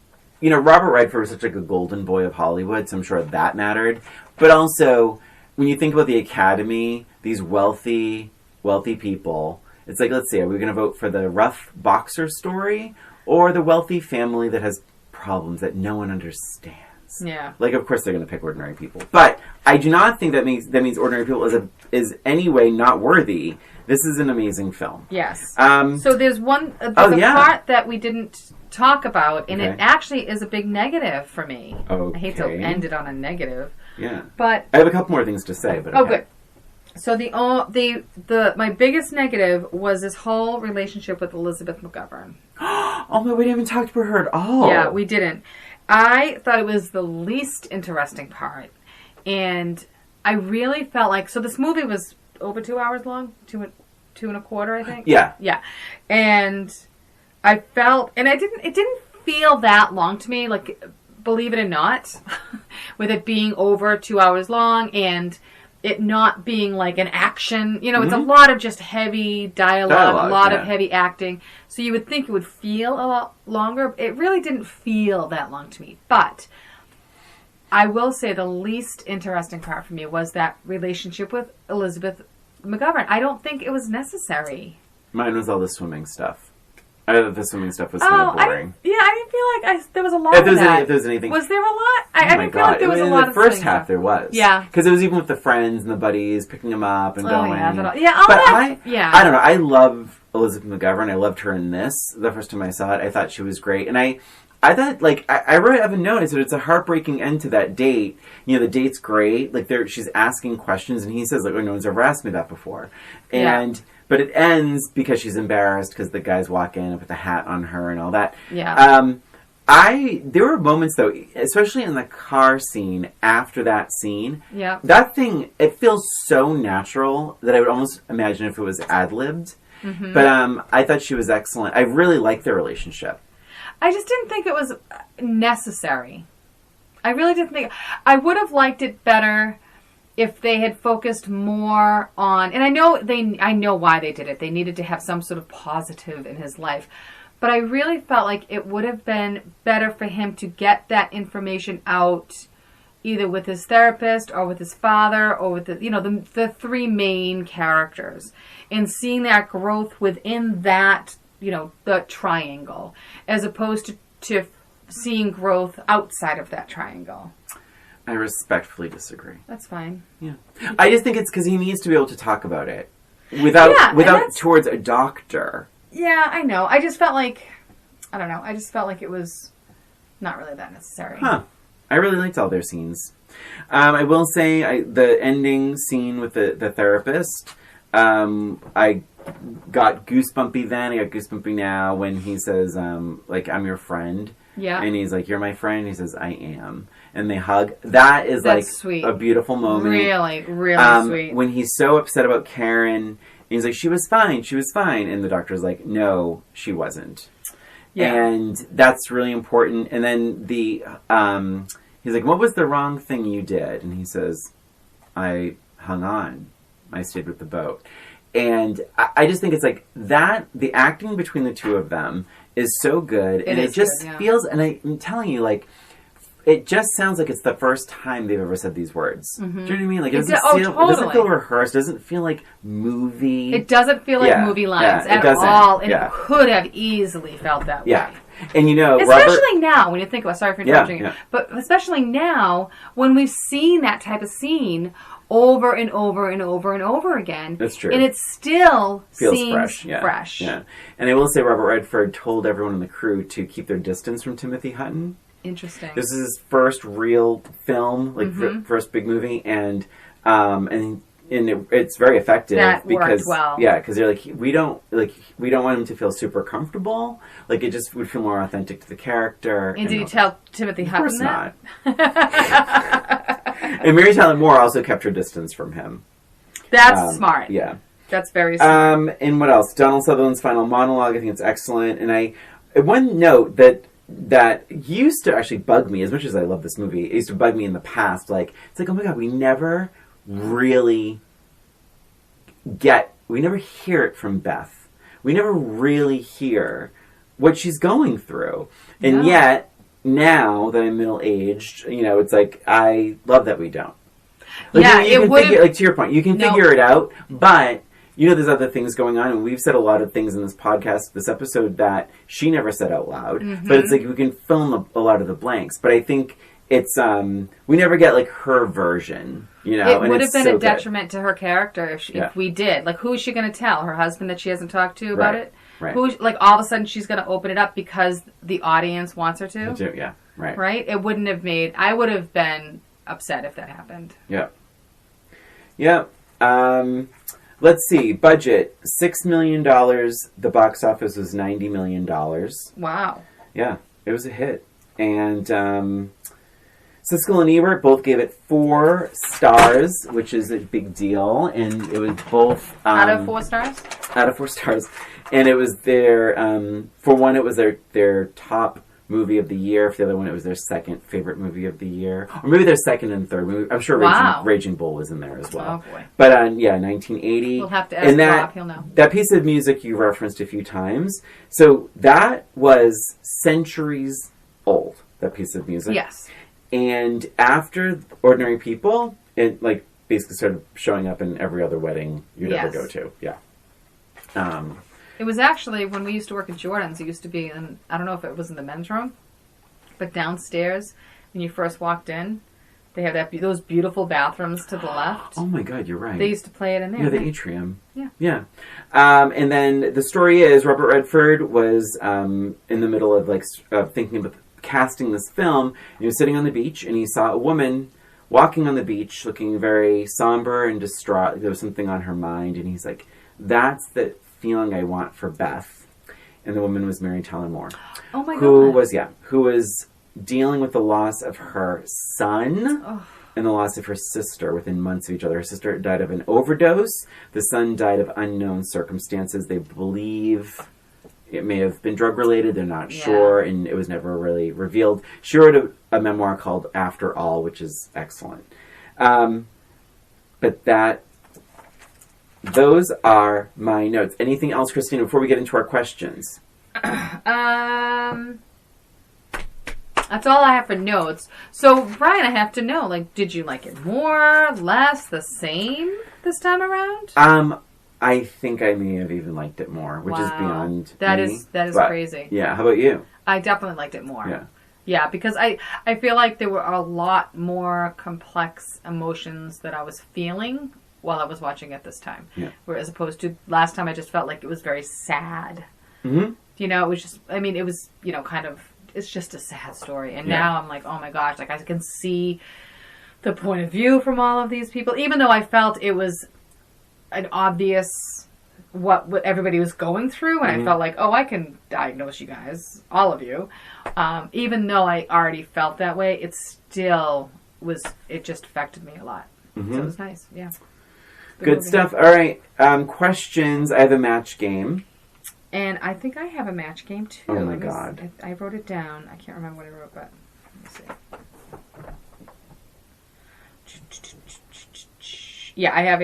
Robert Redford was such a golden boy of Hollywood, so I'm sure that mattered. But also, when you think about the Academy, these wealthy people, it's like, let's see, are we going to vote for the rough boxer story or the wealthy family that has problems that no one understands? Yeah. Of course they're going to pick Ordinary People. But I do not think that means Ordinary People is anyway not worthy. This is an amazing film. Yes. So there's part that we didn't talk about, and it actually is a big negative for me. Okay. I hate to end it on a negative. Yeah. But I have a couple more things to say, but good. So my biggest negative was this whole relationship with Elizabeth Mcgovern. Oh my, we didn't even talk to her at all. Yeah, we didn't. I thought it was the least interesting part. And I really felt like, so this movie was over 2 hours long, two and a quarter, I think. Yeah. Yeah. And I felt, and it didn't feel that long to me, believe it or not, with it being over 2 hours long and it not being like an action. It's a lot of just heavy dialogue, a lot of heavy acting. So you would think it would feel a lot longer. It really didn't feel that long to me. But I will say the least interesting part for me was that relationship with Elizabeth Mcgovern. I don't think it was necessary. Mine was all the swimming stuff. I thought the swimming stuff was kind of boring. I didn't feel like there was a lot of that. If there was anything. Was there a lot? I didn't feel like there was a lot of in the first half there was. Yeah. Because it was even with the friends and the buddies picking them up and going. I don't know. I love Elizabeth Mcgovern. I loved her in this. The first time I saw it, I thought she was great. And I thought, I really haven't noticed that it's a heartbreaking end to that date. The date's great. She's asking questions and he says, no one's ever asked me that before. And... But it ends because she's embarrassed because the guys walk in and put the hat on her and all that. Yeah. There were moments though, especially in the car scene after that scene. Yeah. That thing, it feels so natural that I would almost imagine if it was ad-libbed. Mm-hmm. But I thought she was excellent. I really liked their relationship. I just didn't think it was necessary. I really didn't think... I would have liked it better if they had focused more on... And I know why they did it. They needed to have some sort of positive in his life. But I really felt like it would have been better for him to get that information out either with his therapist or with his father or with the three main characters, and seeing that growth within that, the triangle, as opposed to seeing growth outside of that triangle. I respectfully disagree. That's fine. Yeah. I just think it's because he needs to be able to talk about it without towards a doctor. Yeah, I know. I just felt like, I don't know. I just felt like it was not really that necessary. Huh. I really liked all their scenes. I will say the ending scene with the therapist, I got goosebumpy then. I got goosebumpy now when he says, I'm your friend. Yeah. And he's like, you're my friend. He says, I am. And they hug. That's sweet. A beautiful moment. Really, really sweet. When he's so upset about Karen, and he's like, she was fine. And the doctor's like, no, she wasn't. Yeah. And that's really important. And then he's like, what was the wrong thing you did? And he says, I hung on. I stayed with the boat. And I just think it's like that, the acting between the two of them is so good. And it just feels, and I'm telling you, like, it just sounds like it's the first time they've ever said these words. Mm-hmm. Do you know what I mean? Like, it doesn't feel rehearsed. It doesn't feel like movie. It doesn't feel like movie lines at all. And it could have easily felt that way. Yeah. And especially now, when you think about, sorry for interrupting you, but especially now, when we've seen that type of scene over and over and over and over again. That's true. And it still feels seems fresh. Yeah. And I will say Robert Redford told everyone in the crew to keep their distance from Timothy Hutton. Interesting. This is his first real film, first big movie, and it's very effective. That worked well. Yeah, because they're like, we don't want him to feel super comfortable. Like, it just would feel more authentic to the character. And did you tell Timothy Hutton that? Of course not. And Mary Tyler Moore also kept her distance from him. That's smart. Yeah. That's very smart. And what else? Donald Sutherland's final monologue, I think it's excellent. And one note that used to actually bug me, as much as I love this movie, it used to bug me in the past. Like, it's like, oh my God, we never really hear it from Beth. We never really hear what she's going through. And yet, now that I'm middle-aged, it's like, I love that we don't. Like, you can figure, like, to your point, you can figure it out, but there's other things going on, and we've said a lot of things in this podcast, this episode, that she never said out loud. Mm-hmm. But it's like, we can fill in a lot of the blanks. But I think it's, we never get, like, her version, It would have been a detriment to her character if we did. Like, who is she going to tell? Her husband that she hasn't talked to about it? Right. All of a sudden she's going to open it up because the audience wants her to? Yeah, right. Right? It wouldn't have I would have been upset if that happened. Yeah. Yeah. Let's see. Budget, $6 million. The box office was $90 million. Wow. Yeah. It was a hit. And Siskel and Ebert both gave it 4 stars, which is a big deal. And it was both... out of 4 stars? Out of 4 stars. And it was their... for one, it was their top movie of the year. For the other one, it was their second favorite movie of the year. Or maybe their second and third movie. I'm sure Raging Bull was in there as well. Oh, boy. But, 1980. We'll have to ask Bob. He'll know. That piece of music you referenced a few times. So that was centuries old, that piece of music. Yes. And after Ordinary People, it, like, basically started showing up in every other wedding you'd ever go to. Yeah. It was actually, when we used to work at Jordan's, it used to be in, I don't know if it was in the men's room, but downstairs, when you first walked in, they have those beautiful bathrooms to the left. Oh my God, you're right. They used to play it in there. Yeah, the atrium. Yeah. Yeah. And then the story is Robert Redford was in the middle of thinking about casting this film, and he was sitting on the beach, and he saw a woman walking on the beach looking very somber and distraught. There was something on her mind, and he's like, that's the feeling I want for Beth. And the woman was Mary Tyler Moore. Oh my God. Who was dealing with the loss of her son. Oh. and the loss of her sister within months of each other. Her sister died of an overdose. The son died of unknown circumstances. They believe it may have been drug-related. They're not sure, and it was never really revealed. She wrote a memoir called After All, which is excellent. But those are my notes. Anything else, Christina, before we get into our questions? That's all I have for notes. So, Brian, I have to know, did you like it more, less, the same this time around? I think I may have even liked it more, which is beyond that me. That is crazy. Yeah, how about you? I definitely liked it more. Yeah. Yeah, because I feel like there were a lot more complex emotions that I was feeling while I was watching it this time. Yeah. Whereas opposed to last time, I just felt like it was very sad. Mm-hmm. It was just, it was, kind of, it's just a sad story. And now I'm like, oh my gosh, I can see the point of view from all of these people, even though I felt it was an obvious what everybody was going through. And I felt like, oh, I can diagnose you guys, all of you. Even though I already felt that way, it still it just affected me a lot. Mm-hmm. So it was nice. Yeah. Good stuff. All right. Questions. I have a match game. And I think I have a match game, too. Oh, my God. I wrote it down. I can't remember what I wrote, but let me see. Yeah, I have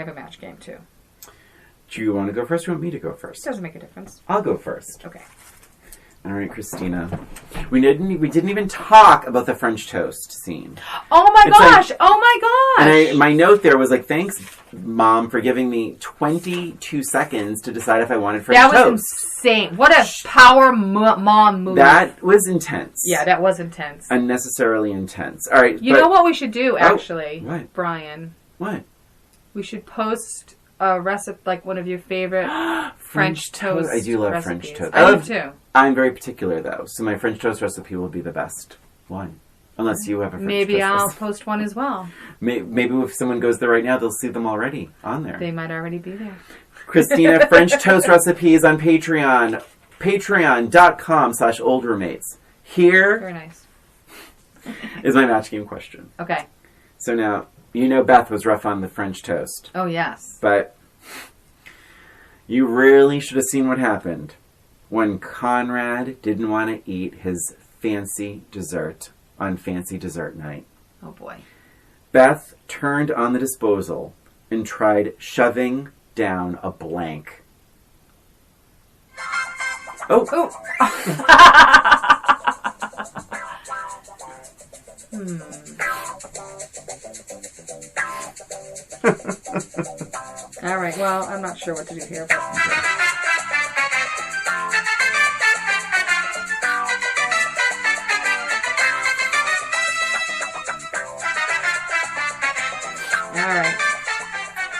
a match game, too. Do you want to go first or want me to go first? Doesn't make a difference. I'll go first. Okay. All right, Christina. We didn't even talk about the French toast scene. Oh my gosh! Oh my gosh! And my note there was thanks, Mom, for giving me 22 seconds to decide if I wanted French toast. That was insane. What a power mom move. That was intense. Yeah, that was intense. Unnecessarily intense. All right. You know what we should do, actually? What? Brian. What? We should post a recipe, one of your favorite French toast I do love recipes. French toast. I do too. I'm very particular, though, so my French toast recipe will be the best one. Unless you have a French toast Maybe I'll recipe. post one as well. Maybe if someone goes there right now, they'll see them already on there. They might already be there. Christina, French toast recipes on Patreon. Patreon.com/oldroommates. Here Very nice. is my match game question. Okay. So now, Beth was rough on the French toast. Oh, yes. But you really should have seen what happened when Conrad didn't want to eat his fancy dessert on fancy dessert night. Oh, boy. Beth turned on the disposal and tried shoving down a blank. Oh. All right. Well, I'm not sure what to do here, but all right.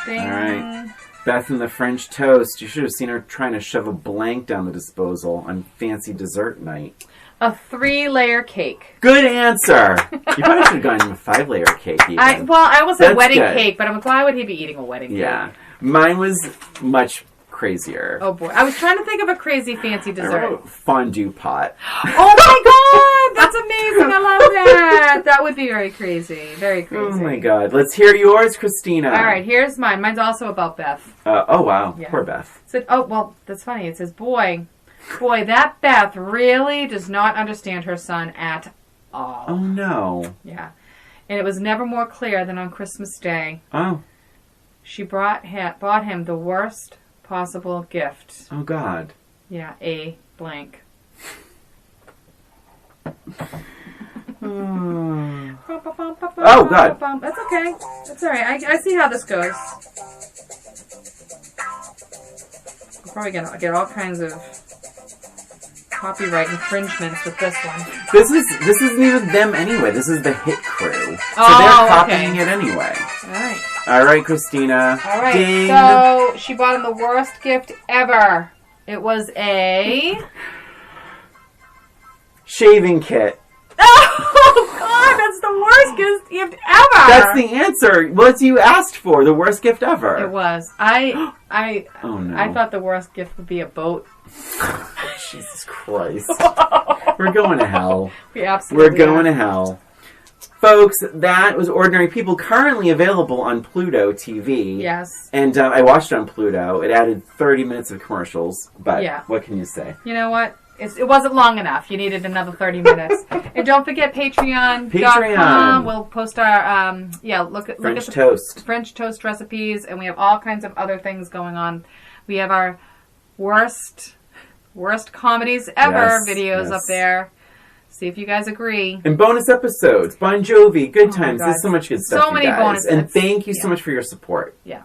Ding. All right. Beth and the French toast. You should have seen her trying to shove a blank down the disposal on fancy dessert night. A 3-layer cake. Good answer. You probably should have gone with a 5-layer cake even. I almost said wedding cake, but I'm like, why would he be eating a wedding cake? Yeah. Mine was much crazier. Oh, boy. I was trying to think of a crazy fancy dessert. Fondue pot. Oh, my God. That's amazing. I love that. That would be very crazy. Very crazy. Oh, my God. Let's hear yours, Christina. All right. Here's mine. Mine's also about Beth. Oh, wow. Yeah. Poor Beth. That's funny. It says, boy, that Beth really does not understand her son at all. Oh, no. Yeah. And it was never more clear than on Christmas Day. Oh. She bought him the worst possible gift. Oh, God. Yeah, a blank. Oh, God. That's okay. That's all right. I see how this goes. We're probably going to get all kinds of copyright infringements with this one. This isn't even them anyway. This is the hit crew. So they're copying it anyway. All right, Christina. All right. Ding. So she bought him the worst gift ever. It was a shaving kit. Oh, God, that's the worst gift ever. That's the answer. What you asked for, the worst gift ever. It was. Oh, no. I thought the worst gift would be a boat. Jesus Christ. We're going to hell. We absolutely We're going to hell. Folks, that was Ordinary People, currently available on Pluto TV. Yes. And I watched it on Pluto. It added 30 minutes of commercials, but what can you say? You know what? It wasn't long enough. You needed another 30 minutes. And don't forget Patreon.com. We'll post our, look at the toast. French toast recipes, and we have all kinds of other things going on. We have our worst comedies ever videos up there. See if you guys agree. And bonus episodes, Bon Jovi, Good Times. There's so much good stuff, so many guys. bonuses. And thank you so much for your support. Yeah.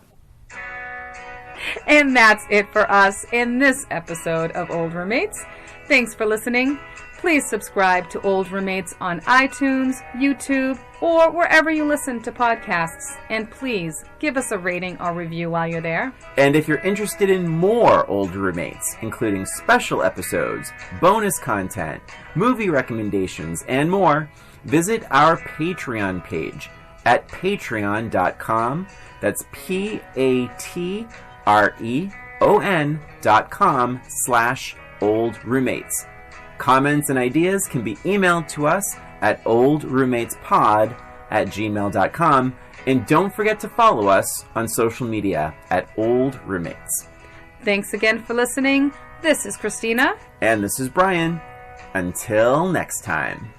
And that's it for us in this episode of Old Roommates. Thanks for listening. Please subscribe to Old Roommates on iTunes, YouTube, or wherever you listen to podcasts. And please give us a rating or review while you're there. And if you're interested in more Old Roommates, including special episodes, bonus content, movie recommendations, and more, visit our Patreon page at patreon.com. That's patreon.com/Old Roommates. Comments and ideas can be emailed to us at oldroommatespod@gmail.com. And don't forget to follow us on social media at Old Roommates. Thanks again for listening. This is Christina. And this is Brian. Until next time.